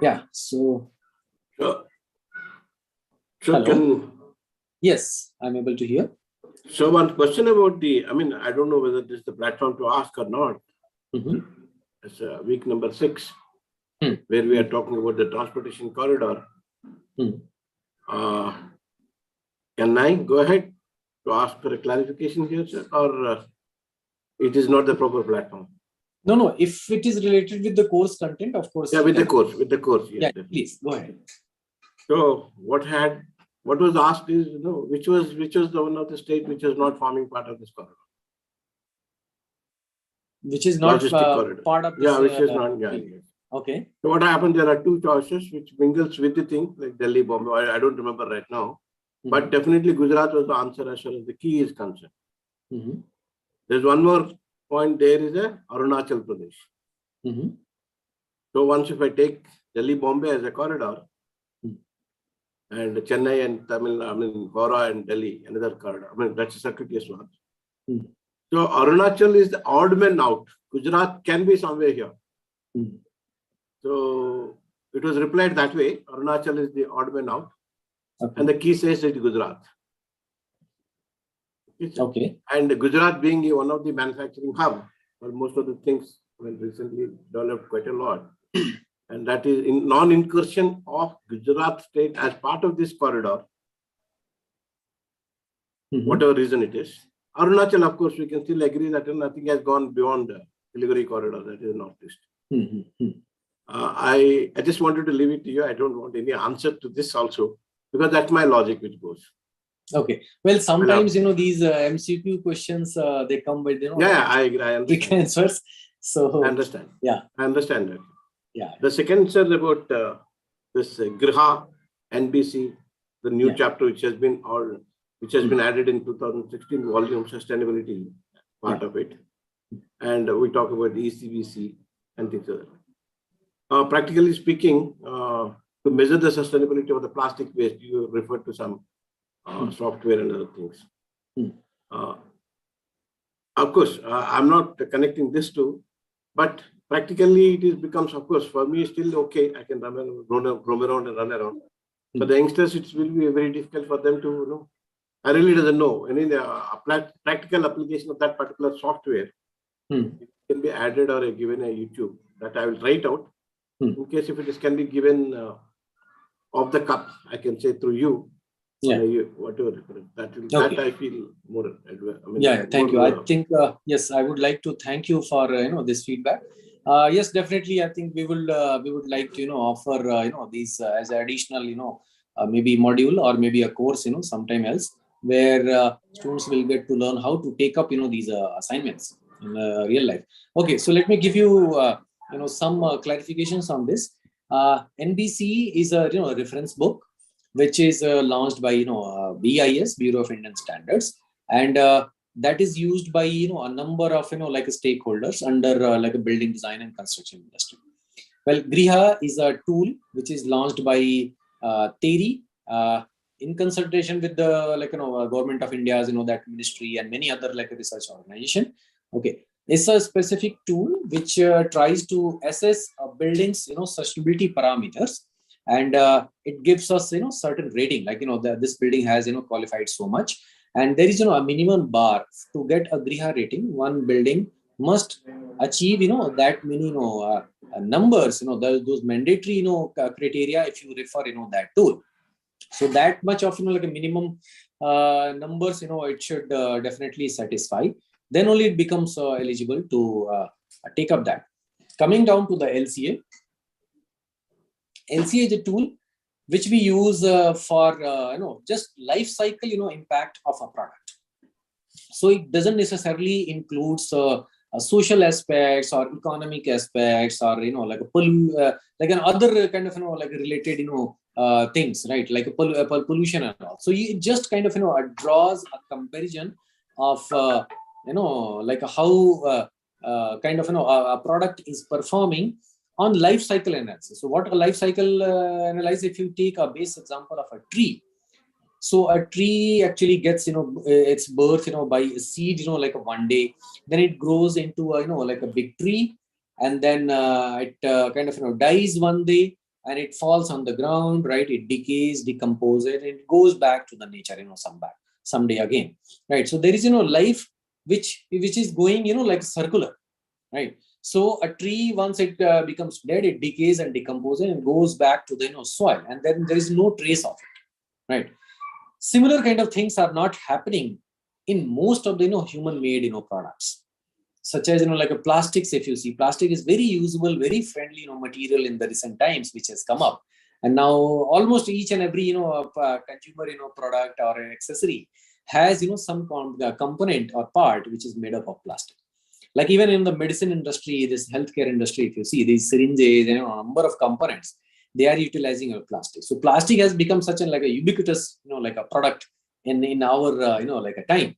Yeah, so Hello. Yes, I'm able to hear. So one question about I mean, I don't know whether this is the platform to ask or not. Mm-hmm. It's week number 6. where we are talking about the transportation corridor. Can I go ahead to ask for a clarification here, sir, or it is not the proper platform? No. If it is related with the course content, of course. Yeah, with the course. Yes, yeah, please go ahead. So what was asked is, which was the one of the state which was not forming part of this corridor? Which is not part of this. Yeah, which is not. Yeah. Okay. So what happened? There are two choices which mingles with the thing, like Delhi, Bombay. I don't remember right now, but definitely Gujarat was the answer as far as the key is concerned. There's one more point. There is a Arunachal Pradesh. So once if I take Delhi, Bombay as a corridor, and Chennai and Goa and Delhi, another corridor. That's a circuitous one. So Arunachal is the odd man out. Gujarat can be somewhere here. So it was replied that way. Arunachal is the odd man out. And the key says it's Gujarat. Okay. And Gujarat being one of the manufacturing hub, for most of the things recently developed quite a lot. And that is in non-incursion of Gujarat state as part of this corridor, whatever reason it is. Arunachal, of course, we can still agree that nothing has gone beyond the Siliguri corridor, that is northeast. I just wanted to leave it to you. I don't want any answer to this also, because that's my logic which goes. Okay. Well, sometimes, these MCQ questions, they come with, I agree. I understand. Quick answers. So, I understand. Yeah. I understand that. Yeah. The second, sir, about this Griha, NBC, the new chapter which has been added in 2016 volume sustainability part of it, and we talk about ECBC and things like that. Practically speaking, to measure the sustainability of the plastic waste, you refer to some software and other things. Of course, I'm not connecting this to, but practically it becomes, of course, for me still okay. I can roam around and run around. For the youngsters, it will be very difficult for them to I really doesn't know any practical application of that particular software. It can be added or given a YouTube that I will write out. In case if it can be given off the cup, I can say through you. Yeah. Whatever that I feel more. Thank you. I think yes, I would like to thank you for this feedback. Yes, definitely. I think we would like to offer these as additional maybe module or maybe a course sometime else where students will get to learn how to take up these assignments in real life. Okay, so let me give you some clarifications on this. NBC is a reference book which is launched by BIS, Bureau of Indian Standards, and that is used by a number of stakeholders under like a building design and construction industry. Well, Griha is a tool which is launched by TERI in consultation with the government of India's that ministry and many other research organization. Okay, it's a specific tool which tries to assess a building's sustainability parameters, and it gives us certain rating, like this building has qualified so much, and there is a minimum bar to get a Griha rating. One building must achieve that many numbers, those mandatory criteria if you refer that tool. So that much of like a minimum numbers it should definitely satisfy, then only it becomes eligible to take up that. Coming down to the LCA. LCA is a tool which we use for just life cycle impact of a product. So it doesn't necessarily include social aspects or economic aspects or like an other kind of related things, right, like a pollution and all. So it just kind of draws a comparison of like how kind of a product is performing on life cycle analysis. So what a life cycle analysis, if you take a base example of a tree. So a tree actually gets its birth by a seed like a one day, then it grows into a like a big tree, and then it kind of dies one day and it falls on the ground, right? It decays, decomposes, and it goes back to the nature someday again, right? So there is life which is going like circular, right? So a tree, once it becomes dead, it decays and decomposes and goes back to the soil, and then there is no trace of it, right? Similar kind of things are not happening in most of the human-made products, such as like a plastics. If you see, plastic is very usable, very friendly material in the recent times, which has come up, and now almost each and every consumer product or accessory has some component or part which is made up of plastic. Like even in the medicine industry, this healthcare industry, if you see these syringes, a number of components, they are utilizing plastic. So plastic has become such a ubiquitous like a product in our like a time.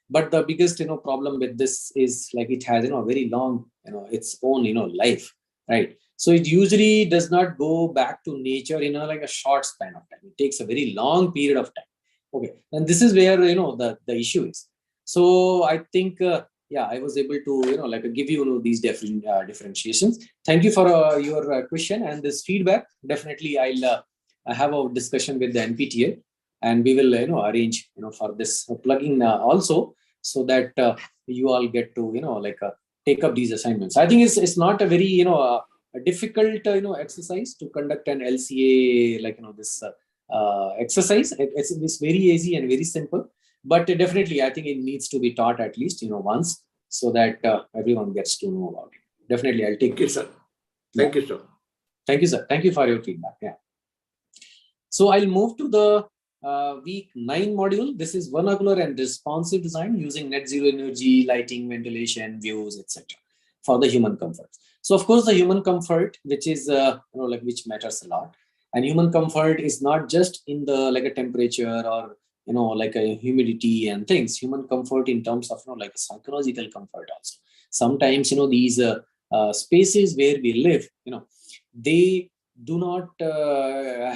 But the biggest problem with this is like it has very long its own life, right? So it usually does not go back to nature in like a short span of time. It takes a very long period of time. Okay, and this is where the issue is. So I think yeah, I was able to like give you these different differentiations. Thank you for your question and this feedback. Definitely, I'll have a discussion with the NPTEL, and we will arrange for this plugin also, so that you all get to like take up these assignments. I think it's not a very a difficult exercise to conduct an LCA like this exercise. It's very easy and very simple. But definitely, I think it needs to be taught at least once, so that everyone gets to know about it. Definitely, I'll take Thank you, sir. Thank you, sir. Thank you, sir. Thank you for your feedback. Yeah. So I'll move to the week 9 module. This is vernacular and responsive design using net zero energy, lighting, ventilation, views, etc. for the human comfort. So of course, the human comfort, which is like which matters a lot, and human comfort is not just in the like a temperature or like a humidity and things. Human comfort in terms of like a psychological comfort also. Sometimes these spaces where we live, they do not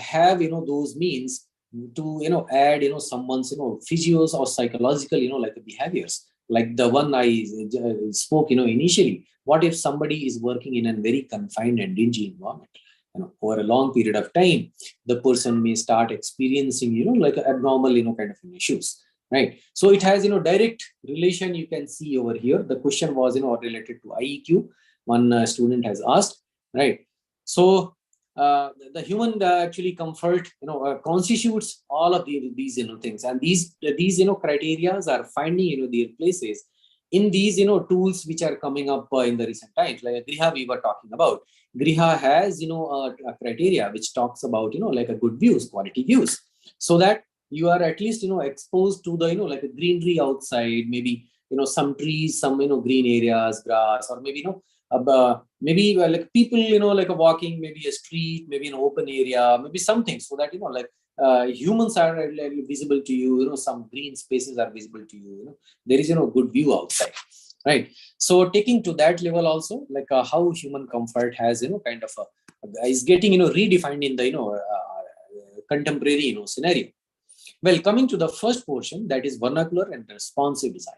have those means to add someone's physios or psychological like behaviors, like the one I spoke initially. What if somebody is working in a very confined and dingy environment? Over a long period of time, the person may start experiencing, like abnormal, kind of issues, right? So it has, direct relation. You can see over here, the question was, related to IEQ. One student has asked, right? So the human actually comfort, constitutes all of these, things, and these criteria are finding, their places in these, tools which are coming up in the recent times, like Griha we were talking about. Griha has, a criteria which talks about, like a good views, quality views, so that you are at least, exposed to the, like a greenery outside, maybe, some trees, some, green areas, grass, or maybe, maybe like people, like a walking, maybe a street, maybe an open area, maybe something, so that, like humans are visible to you, some green spaces are visible to you, there is, good view outside, right? So taking to that level also, like how human comfort has, kind of is getting, redefined in the, contemporary, scenario. Well, coming to the first portion, that is vernacular and responsive design.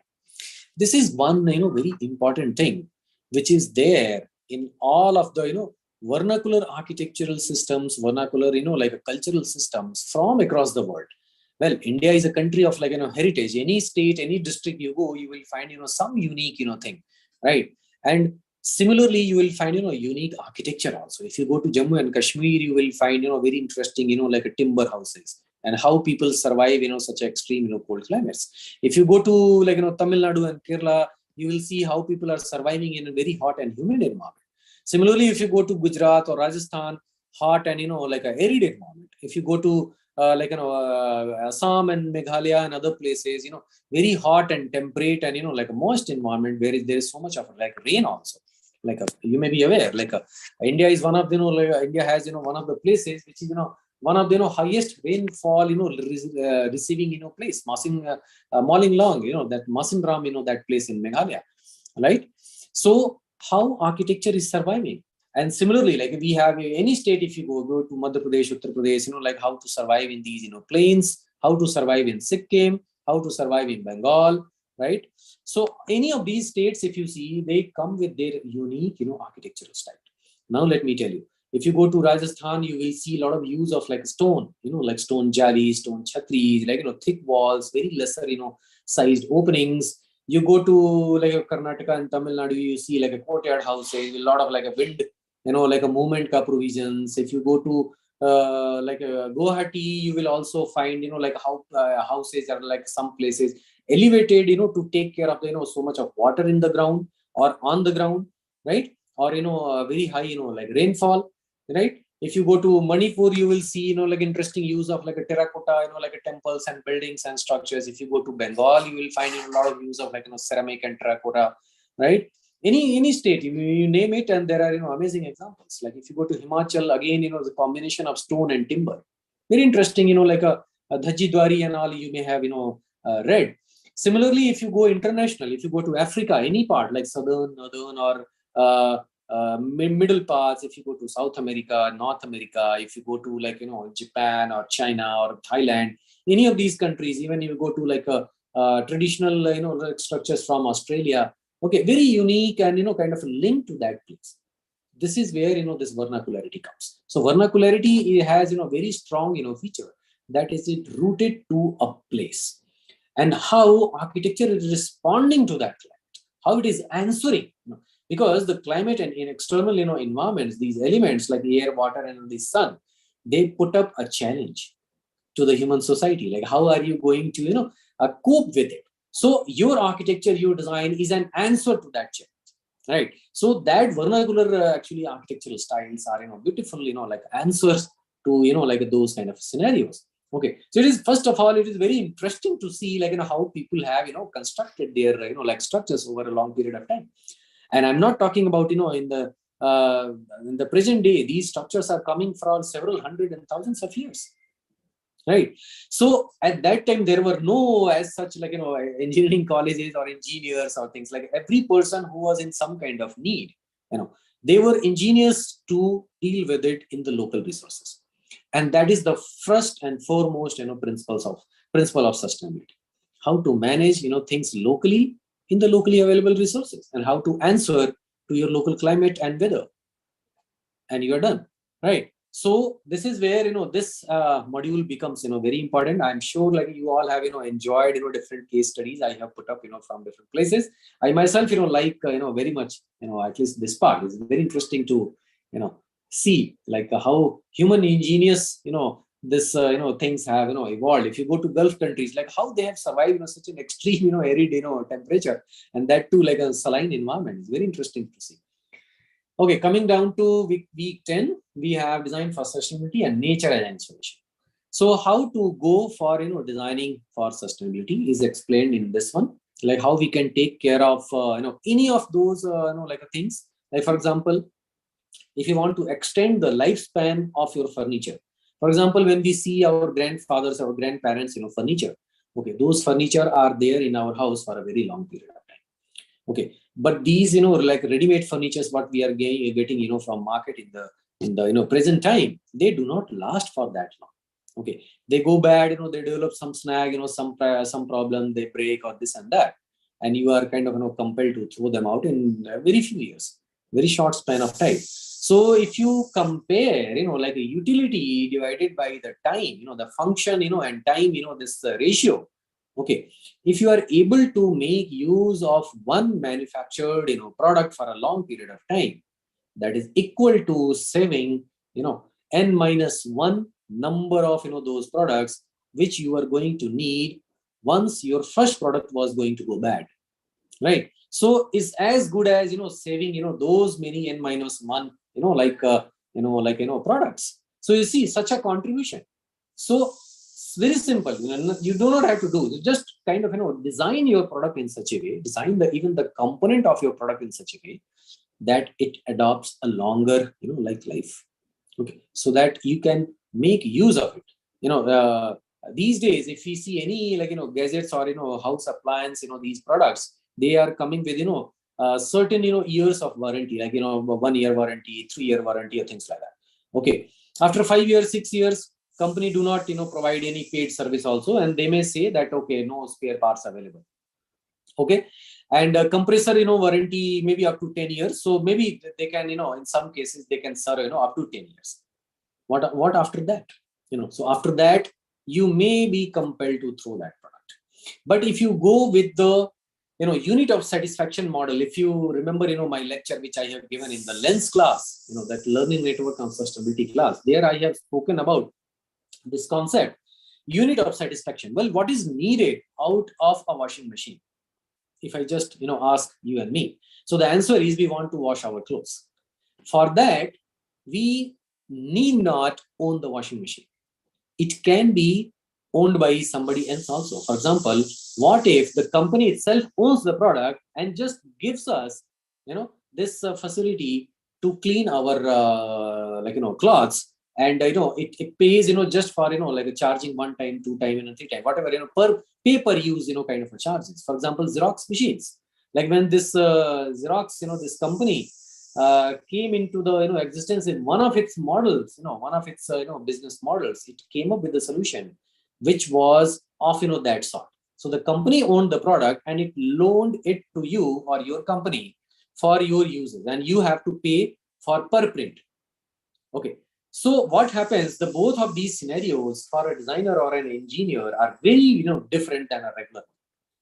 This is one, very important thing, which is there in all of the, vernacular architectural systems, vernacular, like cultural systems from across the world. Well, India is a country of like, heritage. Any state, any district you go, you will find, some unique, thing, right? And similarly, you will find, unique architecture also. If you go to Jammu and Kashmir, you will find, very interesting, like a timber houses and how people survive, such extreme, cold climates. If you go to like, Tamil Nadu and Kerala, you will see how people are surviving in a very hot and humid environment. Similarly, if you go to Gujarat or Rajasthan, hot and, like a arid environment. If you go to like, Assam and Meghalaya and other places, very hot and temperate and, like a moist environment where there is so much of like rain also. Like you may be aware, like India is one of the, like, India has, one of the places which is, one of the, highest rainfall, receiving, place, Mawling Long, that Masindram, that place in Meghalaya, right? So how architecture is surviving. And similarly, like we have any state, if you go to Madhya Pradesh, Uttar Pradesh, like how to survive in these, plains, how to survive in Sikkim, how to survive in Bengal, right? So any of these states, if you see, they come with their unique, architectural style. Now, let me tell you, if you go to Rajasthan, you will see a lot of use of like stone, like stone jali, stone chhatris, like, thick walls, very lesser, sized openings, You go to like a Karnataka and Tamil Nadu, you see like a courtyard houses, a lot of like a wind, like a movement ka provisions. If you go to like Guwahati, you will also find, like how houses are like some places elevated, to take care of the, so much of water in the ground or on the ground, right? Or, very high, like rainfall, right? If you go to Manipur, you will see, like interesting use of like a terracotta, like a temples and buildings and structures. If you go to Bengal, you will find a lot of use of like, ceramic and terracotta, right? Any state, you name it, and there are, amazing examples. Like if you go to Himachal, again, the combination of stone and timber. Very interesting, like a Dhajidwari and all you may have, read. Similarly, if you go international, if you go to Africa, any part like southern, northern, or middle parts, if you go to South America, North America, if you go to like, Japan or China or Thailand, any of these countries, even if you go to like a traditional, like structures from Australia, okay, very unique and, kind of a link to that place. This is where, this vernacularity comes. So vernacularity has, very strong, feature that is it rooted to a place, and how architecture is responding to that climate, how it is answering, because the climate and in external, environments, these elements like the air, water, and the sun, they put up a challenge to the human society. Like how are you going to, cope with it? So your architecture, your design is an answer to that challenge, right? So that vernacular actually architectural styles are, beautiful, like answers to, like those kind of scenarios. Okay, so it is, first of all, it is very interesting to see like, how people have, constructed their, like structures over a long period of time. And I'm not talking about, in the present day, these structures are coming from several hundred and thousands of years. Right. So at that time, there were no as such like, engineering colleges or engineers or things like every person who was in some kind of need, they were ingenious to deal with it in the local resources. And that is the first and foremost, principle of sustainability. How to manage, things locally in the locally available resources, and how to answer to your local climate and weather. And you're done, right? So this is where, this module becomes, very important. I'm sure like you all have, enjoyed, different case studies I have put up, from different places. I myself, like, very much, at least this part is very interesting to, see like how human ingenious, this, things have, evolved. If you go to Gulf countries, like how they have survived, such an extreme, arid, temperature, and that too like a saline environment. It's very interesting to see. Okay, coming down to week 10, we have design for sustainability and nature as inspiration. So how to go for, designing for sustainability is explained in this one, like how we can take care of, any of those, like things. Like for example, if you want to extend the lifespan of your furniture, for example, when we see our grandfathers, our grandparents, furniture, okay, those furniture are there in our house for a very long period of time. Okay, but these, like ready-made furnitures, what we are getting, from market in the present time, they do not last for that long. Okay, they go bad, they develop some snag, some problem, they break or this and that, and you are kind of, compelled to throw them out in very few years, very short span of time. So if you compare, like a utility divided by the time, the function, and time, this ratio. Okay, if you are able to make use of one manufactured, product for a long period of time, that is equal to saving, n-1 number of, those products which you are going to need once your first product was going to go bad, right? So it's as good as, saving, those many n-1, products. So you see such a contribution. So very simple, you do not have to do, just kind of, design your product in such a way, design even the component of your product in such a way that it adopts a longer, life. Okay, so that you can make use of it. These days, if we see any gadgets or house appliance, these products, they are coming with certain years of warranty, like 1 year warranty, 3 year warranty, or things like that. Okay, after 5 years, 6 years, company do not provide any paid service also, and they may say that okay, no spare parts available. Okay, and compressor warranty maybe up to 10 years, so maybe they can in some cases they can serve up to 10 years. What after that? So after that you may be compelled to throw that product. But if you go with the unit of satisfaction model. If you remember, my lecture which I have given in the lens class, that learning network and sustainability class, there I have spoken about this concept, unit of satisfaction. Well, what is needed out of a washing machine? If I just, ask you and me. So the answer is we want to wash our clothes. For that, we need not own the washing machine. It can be owned by somebody else also. For example, what if the company itself owns the product and just gives us, this facility to clean our, clothes, and it pays, just for like a charging 1 time, 2 time, 3 time, whatever, per pay per use, kind of a charges. For example, Xerox machines. Like when this Xerox, this company came into the existence in one of its models, one of its business models, it came up with a solution which was of that sort. So the company owned the product and it loaned it to you or your company for your uses, and you have to pay for per print. Okay. So what happens? The both of these scenarios for a designer or an engineer are very different than a regular.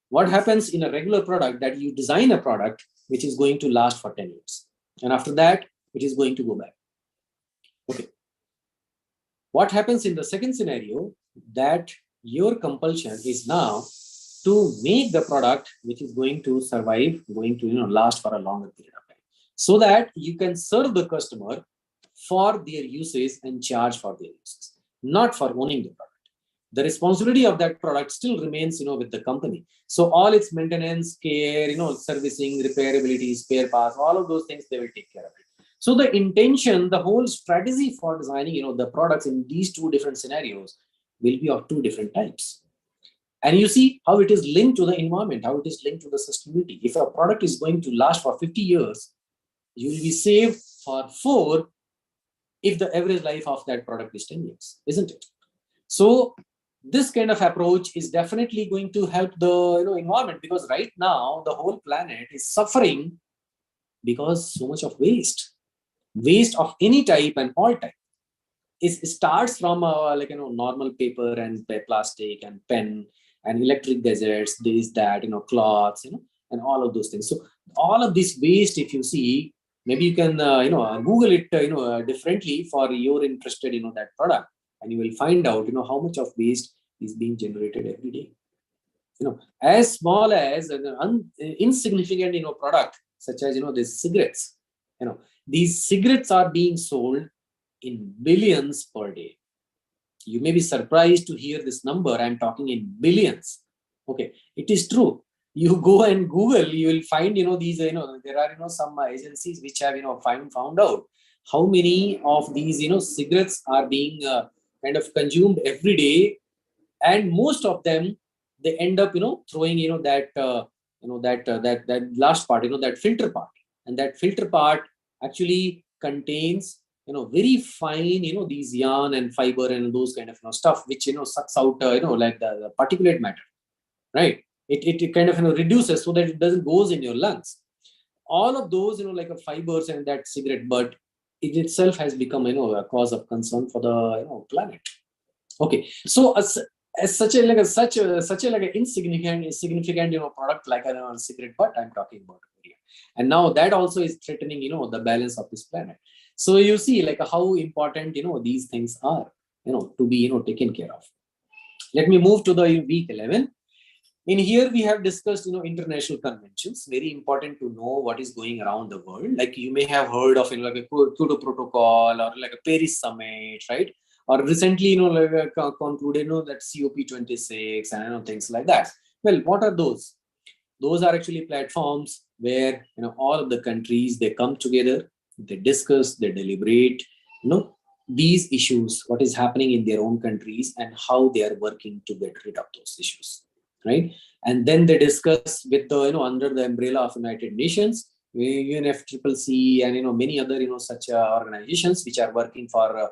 What happens in a regular product, that you design a product which is going to last for 10 years. And after that, it is going to go back. Okay. What happens in the second scenario, that your compulsion is now to make the product which is going to survive, going to last for a longer period of time, so that you can serve the customer for their uses and charge for their uses, not for owning the product. The responsibility of that product still remains, with the company. So all its maintenance, care, servicing, repairability, spare parts, all of those things, they will take care of it. So the intention, the whole strategy for designing, the products in these two different scenarios will be of two different types. And you see how it is linked to the environment, how it is linked to the sustainability. If a product is going to last for 50 years, you will be saved for 4 if the average life of that product is 10 years, isn't it? So this kind of approach is definitely going to help the environment, because right now the whole planet is suffering because so much of waste of any type and all type. It starts from normal paper and plastic and pen and electric gadgets, this, that, cloths, and all of those things. So all of this waste, if you see, maybe you can Google it differently for your interested that product, and you will find out how much of waste is being generated every day. As small as an insignificant product such as these cigarettes. These cigarettes are being sold in billions per day. You may be surprised to hear this number. I'm talking in billions. Okay, it is true. You go and Google, you will find these there are some agencies which have found out how many of these cigarettes are being kind of consumed every day, and most of them, they end up throwing that that last part, that filter part, and that filter part actually contains very fine these yarn and fiber and those kind of stuff which sucks out like the particulate matter, right? It kind of reduces so that it doesn't goes in your lungs. All of those like fibers and that cigarette butt, it itself has become a cause of concern for the planet. Okay, so as such a insignificant product like a cigarette butt I'm talking about here, and now that also is threatening the balance of this planet. So you see like how important these things are to be taken care of. Let me move to the week 11. In here we have discussed international conventions. Very important to know what is going around the world. Like you may have heard of like a Kyoto Protocol or like a Paris Summit, right? Or recently like concluded that COP26 and things like that. Well, what are those? Those are actually platforms where all of the countries, they come together, they discuss, they deliberate these issues, what is happening in their own countries and how they are working to get rid of those issues, right? And then they discuss with the under the umbrella of United Nations, UNFCCC, and many other such organizations which are working for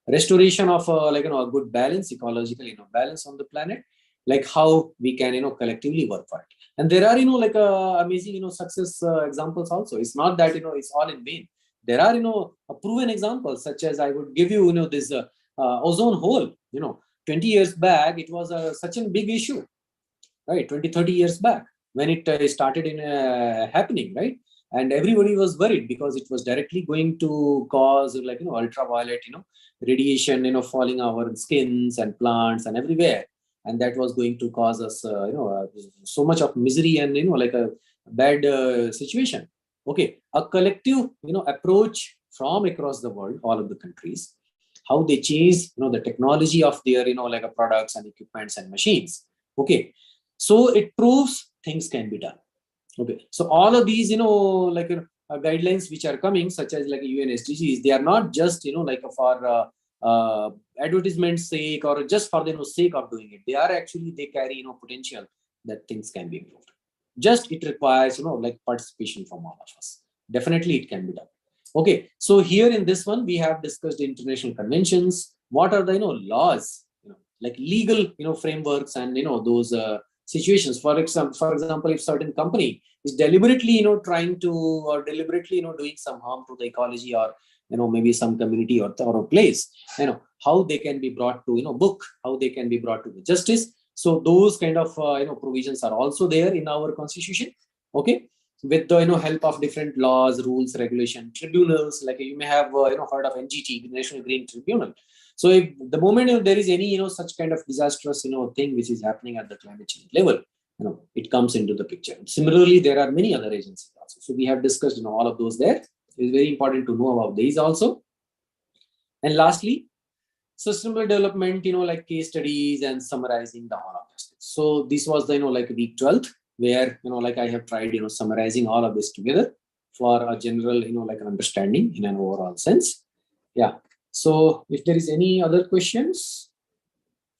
restoration of like a good balance, ecological balance on the planet, like how we can collectively work for it. And there are like amazing success examples also. It's not that it's all in vain. There are proven examples, such as I would give you this ozone hole. 20 years back it was such a big issue, right? 20-30 years back. when it started in happening, right? And everybody was worried because it was directly going to cause like, ultraviolet, radiation, falling our skins and plants and everywhere. And that was going to cause us, so much of misery and, like a bad situation. Okay. A collective, approach from across the world, all of the countries, how they change, the technology of their, like products and equipments and machines. Okay. So it proves things can be done. Okay. So all of these, like guidelines which are coming, such as like UN SDGs, they are not just, like for advertisement's sake or just for the sake of doing it. They are actually, they carry, potential that things can be improved. Just it requires, like participation from all of us. Definitely it can be done. Okay. So here in this one, we have discussed international conventions. What are the, laws, like legal, frameworks and, those situations. For example, if certain company is deliberately, trying to or deliberately, doing some harm to the ecology or, maybe some community or a place, how they can be brought to, book, how they can be brought to the justice. So those kind of, provisions are also there in our constitution. Okay. With the, help of different laws, rules, regulation, tribunals, like you may have, heard of NGT, National Green Tribunal. So if the moment there is any, such kind of disastrous, thing which is happening at the climate change level, it comes into the picture. Similarly, there are many other agencies also. So we have discussed, all of those there. It's very important to know about these also. And lastly, sustainable development, like case studies and summarizing the all of this. So this was the, like week 12, where, like I have tried, summarizing all of this together for a general, like understanding in an overall sense. Yeah. So if there is any other questions,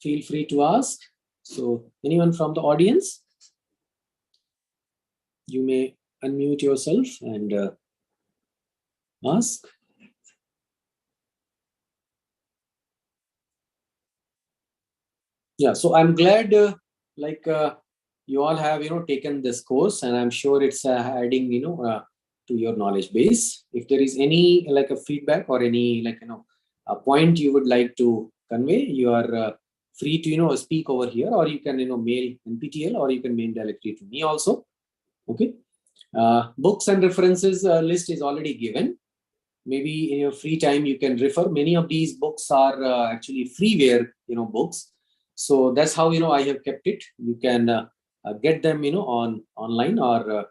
feel free to ask. So anyone from the audience, you may unmute yourself and ask. Yeah, so I'm glad you all have, taken this course, and I'm sure it's adding, to your knowledge base. If there is any like a feedback or any like, a point you would like to convey, you are free to, speak over here, or you can, mail NPTEL, or you can mail directly to me also. Okay. Books and references list is already given. Maybe in your free time, you can refer. Many of these books are actually freeware, books. So that's how, I have kept it. You can get them, online or,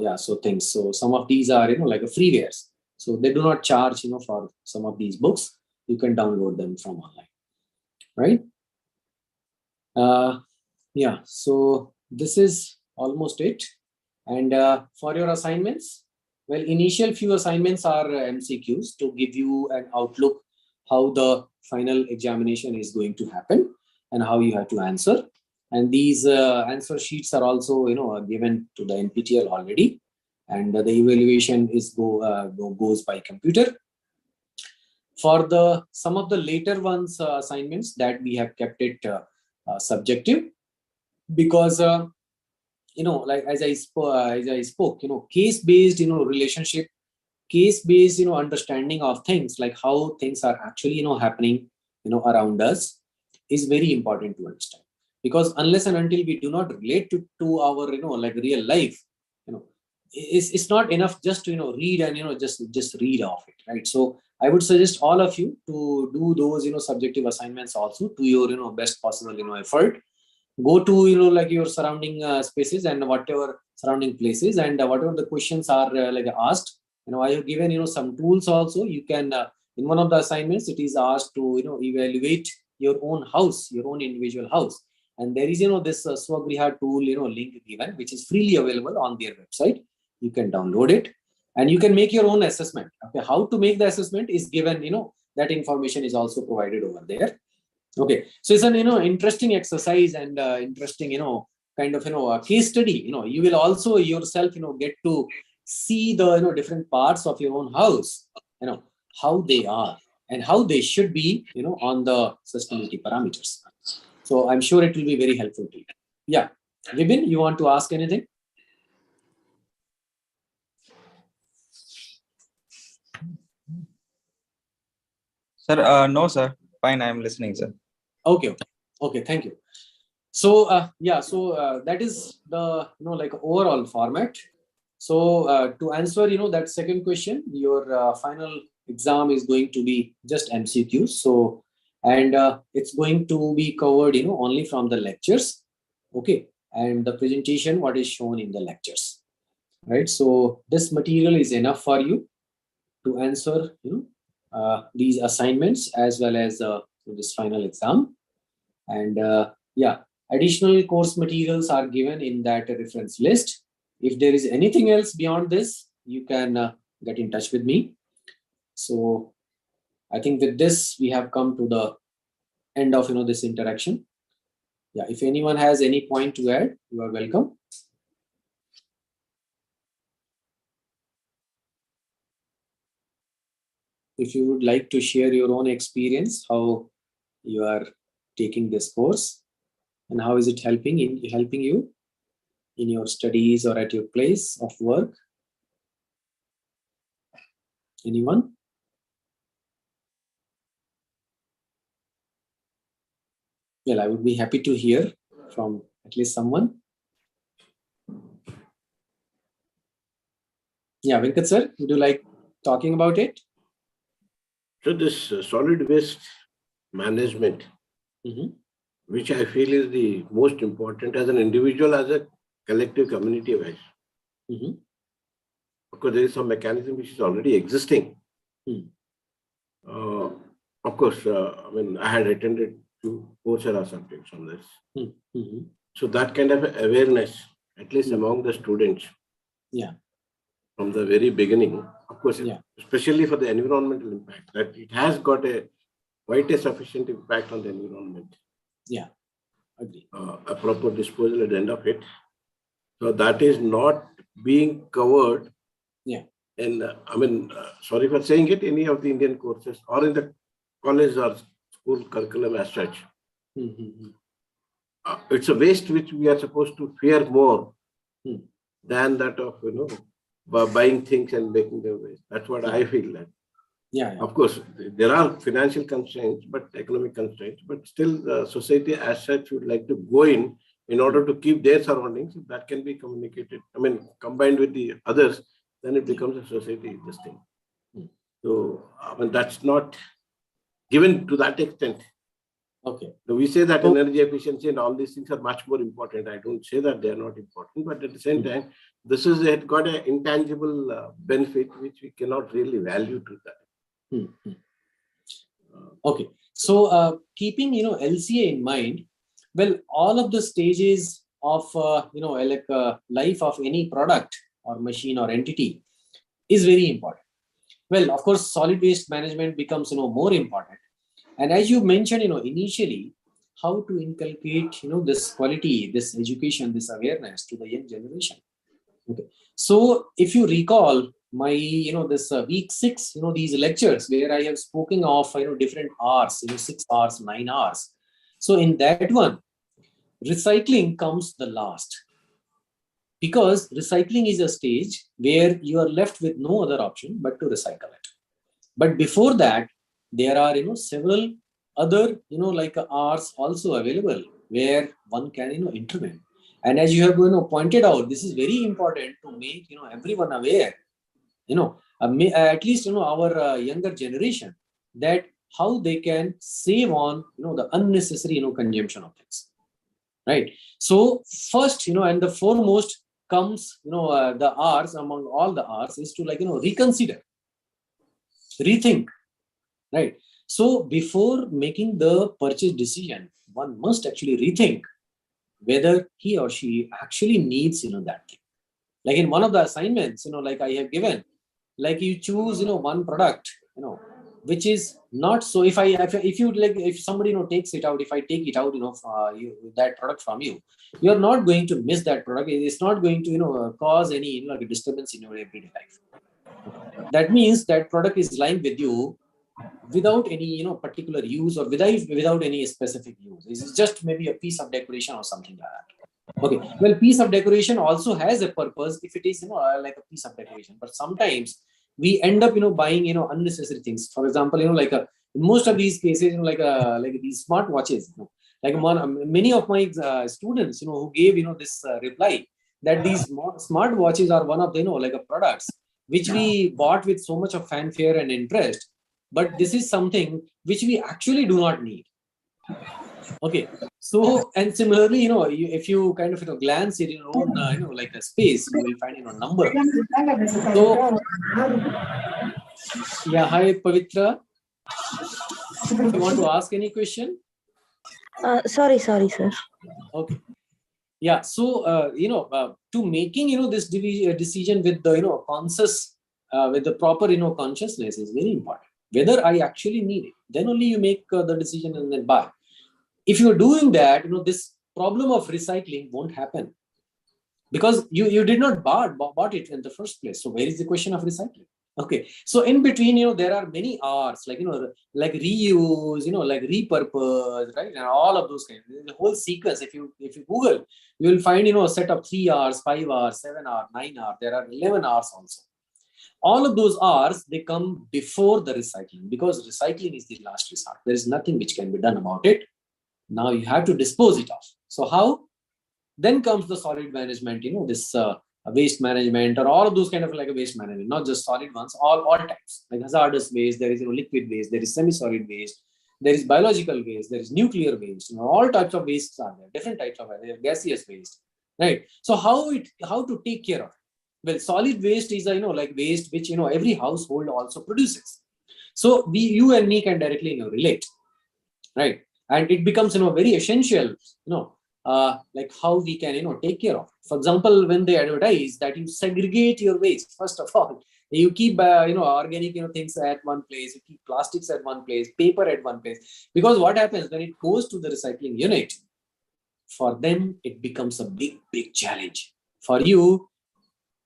yeah, so things. So some of these are, like a freewares. So they do not charge, for some of these books. You can download them from online, right? Yeah, so this is almost it. And for your assignments, well, initial few assignments are MCQs to give you an outlook how the final examination is going to happen and how you have to answer. And these answer sheets are also, given to the NPTEL already. And the evaluation is goes by computer. For the some of the later ones assignments that we have kept it subjective, because like as I spoke, case-based, relationship, case-based, understanding of things, like how things are actually, happening, around us, is very important to understand. Because unless and until we do not relate to our, like real life, it's not enough just to, read and, just read off it, right? So I would suggest all of you to do those, subjective assignments also to your, best possible, effort. Go to, like your surrounding spaces and whatever surrounding places, and whatever the questions are like asked, I have given, some tools also. You can, in one of the assignments, it is asked to, evaluate your own house, your own individual house. And there is, this Swagriha tool, link given, which is freely available on their website. You can download it and you can make your own assessment. Okay. How to make the assessment is given, that information is also provided over there. Okay, so it's an interesting exercise and interesting kind of a case study. You will also yourself get to see the different parts of your own house, how they are and how they should be on the sustainability parameters. So I'm sure it will be very helpful to you. Yeah, Vibin, you want to ask anything? Sir, no, sir. Fine, I am listening, sir. Okay, thank you. So that is the like overall format. So to answer that second question, your final exam is going to be just MCQ. So and it's going to be covered only from the lectures, okay, and the presentation what is shown in the lectures, right? So this material is enough for you to answer these assignments as well as this final exam. And additional course materials are given in that reference list. If there is anything else beyond this, you can get in touch with me. So I think with this we have come to the end of this interaction. Yeah, if anyone has any point to add, you are welcome. If you would like to share your own experience, how you are taking this course and how is it helping you in your studies or at your place of work? Anyone? Well, I would be happy to hear from at least someone. Yeah, Venkat sir, would you like talking about it? So this solid waste management, which I feel is the most important as an individual, as a collective community wise. Because there is some mechanism which is already existing. Of course, I mean, I had attended two Coursera subjects on this. So that kind of awareness, at least among the students, from the very beginning, of course, especially for the environmental impact, that it has got quite a sufficient impact on the environment. Yeah, agree. A proper disposal at the end of it. So that is not being covered. Yeah. And I mean, sorry for saying it, any of the Indian courses or in the college or school curriculum as such. It's a waste which we are supposed to fear more than that of, buying things and making them waste. That's what I feel like. Yeah. Of course, there are financial constraints, but economic constraints, but still the society as such would like to go in order to keep their surroundings. If that can be communicated, I mean, combined with the others, then it becomes a society, this thing. So, I mean, that's not given to that extent. Okay. So we say that energy efficiency and all these things are much more important. I don't say that they are not important, but at the same time, this is got an intangible benefit which we cannot really value to that. Okay. So keeping LCA in mind, well, all of the stages of life of any product or machine or entity is very important. Well, of course, solid waste management becomes more important. And as you mentioned, initially, how to inculcate, this quality, this education, this awareness to the young generation. Okay. So if you recall my, this week 6, these lectures where I have spoken of, different hours, 6 hours, 9 hours. So in that one, recycling comes the last. Because recycling is a stage where you are left with no other option but to recycle it. But before that, there are several other hours also available where one can intervene. And as you have pointed out, this is very important to make everyone aware, at least our younger generation, that how they can save on the unnecessary consumption of things, right? So first and the foremost comes the hours among all the hours is to reconsider, rethink, right? So before making the purchase decision, one must actually rethink whether he or she actually needs that thing. Like in one of the assignments, like I have given, like you choose one product, which is not so. If somebody takes it out, if I take it out, that product from you, you are not going to miss that product. It's not going to cause any disturbance in your everyday life. That means that product is lying with you without any particular use or without any specific use. This is just maybe a piece of decoration or something like that. Okay. Well, piece of decoration also has a purpose if it is like a piece of decoration. But sometimes we end up buying unnecessary things. For example, in most of these cases, like these smart watches, Like many of my students, who gave, this reply, that these smart watches are one of the, like a products which we bought with so much of fanfare and interest, but this is something which we actually do not need. Okay, so and similarly, if you kind of glance in your own, like a space, you will find number. So yeah, hi Pavitra. You want to ask any question? Sorry, sir. Okay. Yeah. So to making this decision with the conscious, with the proper consciousness is very important. Whether I actually need it, then only you make the decision and then buy. If you are doing that, this problem of recycling won't happen, because you did not bought it in the first place. So where is the question of recycling? Okay, so in between, there are many R's, like like reuse, like repurpose, right, and all of those kinds. The whole sequence. If you Google, you will find a set of 3 R's, 5 R's, 7 R's, 9 R's. There are 11 R's also. All of those R's, they come before the recycling, because recycling is the last resort. There is nothing which can be done about it. Now you have to dispose it off. So how? Then comes the solid management, this waste management, or all of those kind of like a waste management, not just solid ones, all types, like hazardous waste, there is liquid waste, there is semi-solid waste, there is biological waste, there is nuclear waste, all types of wastes are there, different types of waste, gaseous waste, right? So how to take care of it? Well, solid waste is like waste which every household also produces. So you and me can directly relate, right? And it becomes very essential, like how we can take care of. For example, when they advertise that you segregate your waste, first of all, you keep organic things at one place, you keep plastics at one place, paper at one place, because what happens when it goes to the recycling unit, for them it becomes a big challenge. For you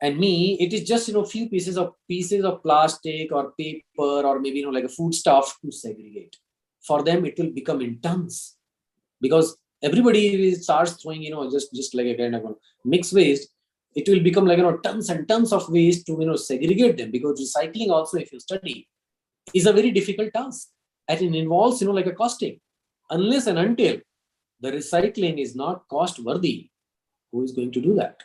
and me, it is just few pieces of plastic or paper, or maybe like a food stuff to segregate. For them it will become in tons, because everybody starts throwing just like a kind of mixed waste. It will become like tons and tons of waste to segregate them, because recycling also, if you study, is a very difficult task, and it involves like a costing. Unless and until the recycling is not cost worthy, who is going to do that,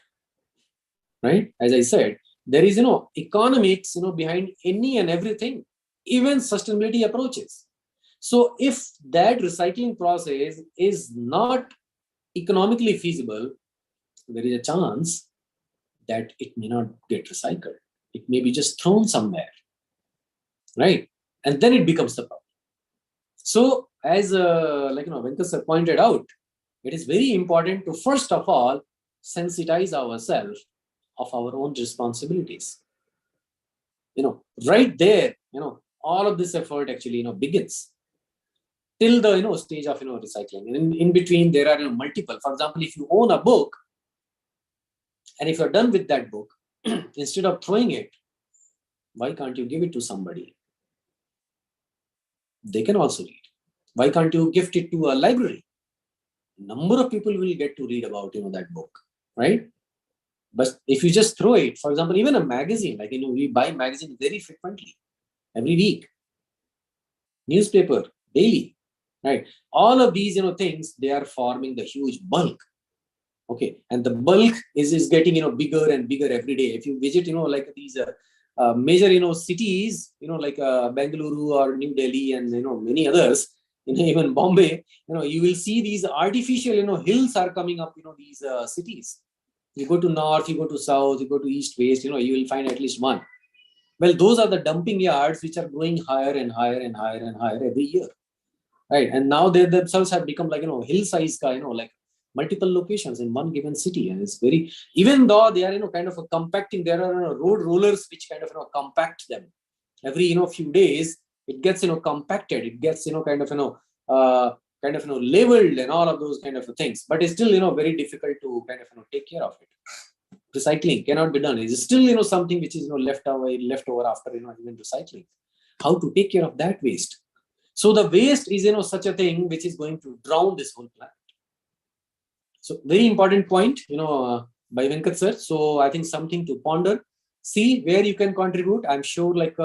right? As I said, there is economics behind any and everything, even sustainability approaches. So if that recycling process is not economically feasible, there is a chance that it may not get recycled. It may be just thrown somewhere, right? And then it becomes the problem. So as like Venkat sir pointed out, it is very important to first of all sensitize ourselves of our own responsibilities. Right there, all of this effort actually begins till the stage of recycling. And in between there are multiple. For example, if you own a book, and if you're done with that book, instead of throwing it, why can't you give it to somebody? They can also read. Why can't you gift it to a library? Number of people will get to read about that book, right? But if you just throw it, for example, even a magazine, like we buy magazines very frequently, every week, newspaper daily, right? All of these things, they are forming the huge bulk. Okay, and the bulk is getting bigger and bigger every day. If you visit like these major cities, like Bengaluru or New Delhi and many others, even Bombay, you will see these artificial hills are coming up, these cities. You go to north, you go to south, you go to east, west, you will find at least one. Well, those are the dumping yards which are growing higher and higher and higher and higher every year, right? And now they themselves have become like hill size, like multiple locations in one given city. And it's very, even though they are kind of compacting, there are road rollers which kind of compact them every few days. It gets compacted, it gets kind of labeled and all of those kind of things, but it's still very difficult to kind of take care of it. Recycling cannot be done. It's still something which is left over after even recycling. How to take care of that waste? So the waste is such a thing which is going to drown this whole planet. So very important point by Venkat sir. So I think something to ponder. See where you can contribute. I'm sure like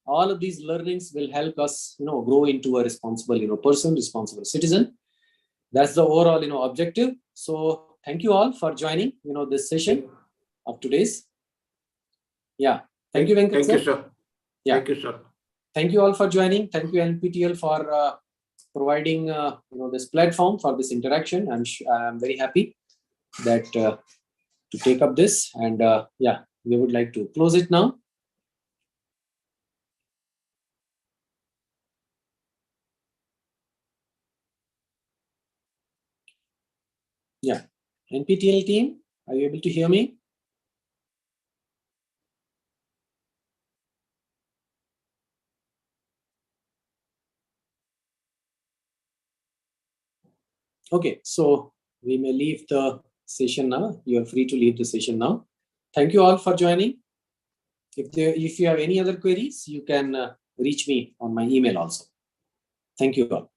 all of these learnings will help us grow into a responsible person, responsible citizen. that's the overall, objective. So thank you all for joining, this session of today's. Yeah. Thank you, Venkat. Thank you, sir. Yeah. Thank you, sir. Thank you all for joining. Thank you, NPTEL, for providing, this platform for this interaction. I'm very happy that to take up this, and yeah, we would like to close it now. Yeah. NPTEL team, are you able to hear me? Okay, so we may leave the session now. You are free to leave the session now. Thank you all for joining. If you have any other queries, you can reach me on my email also. Thank you all.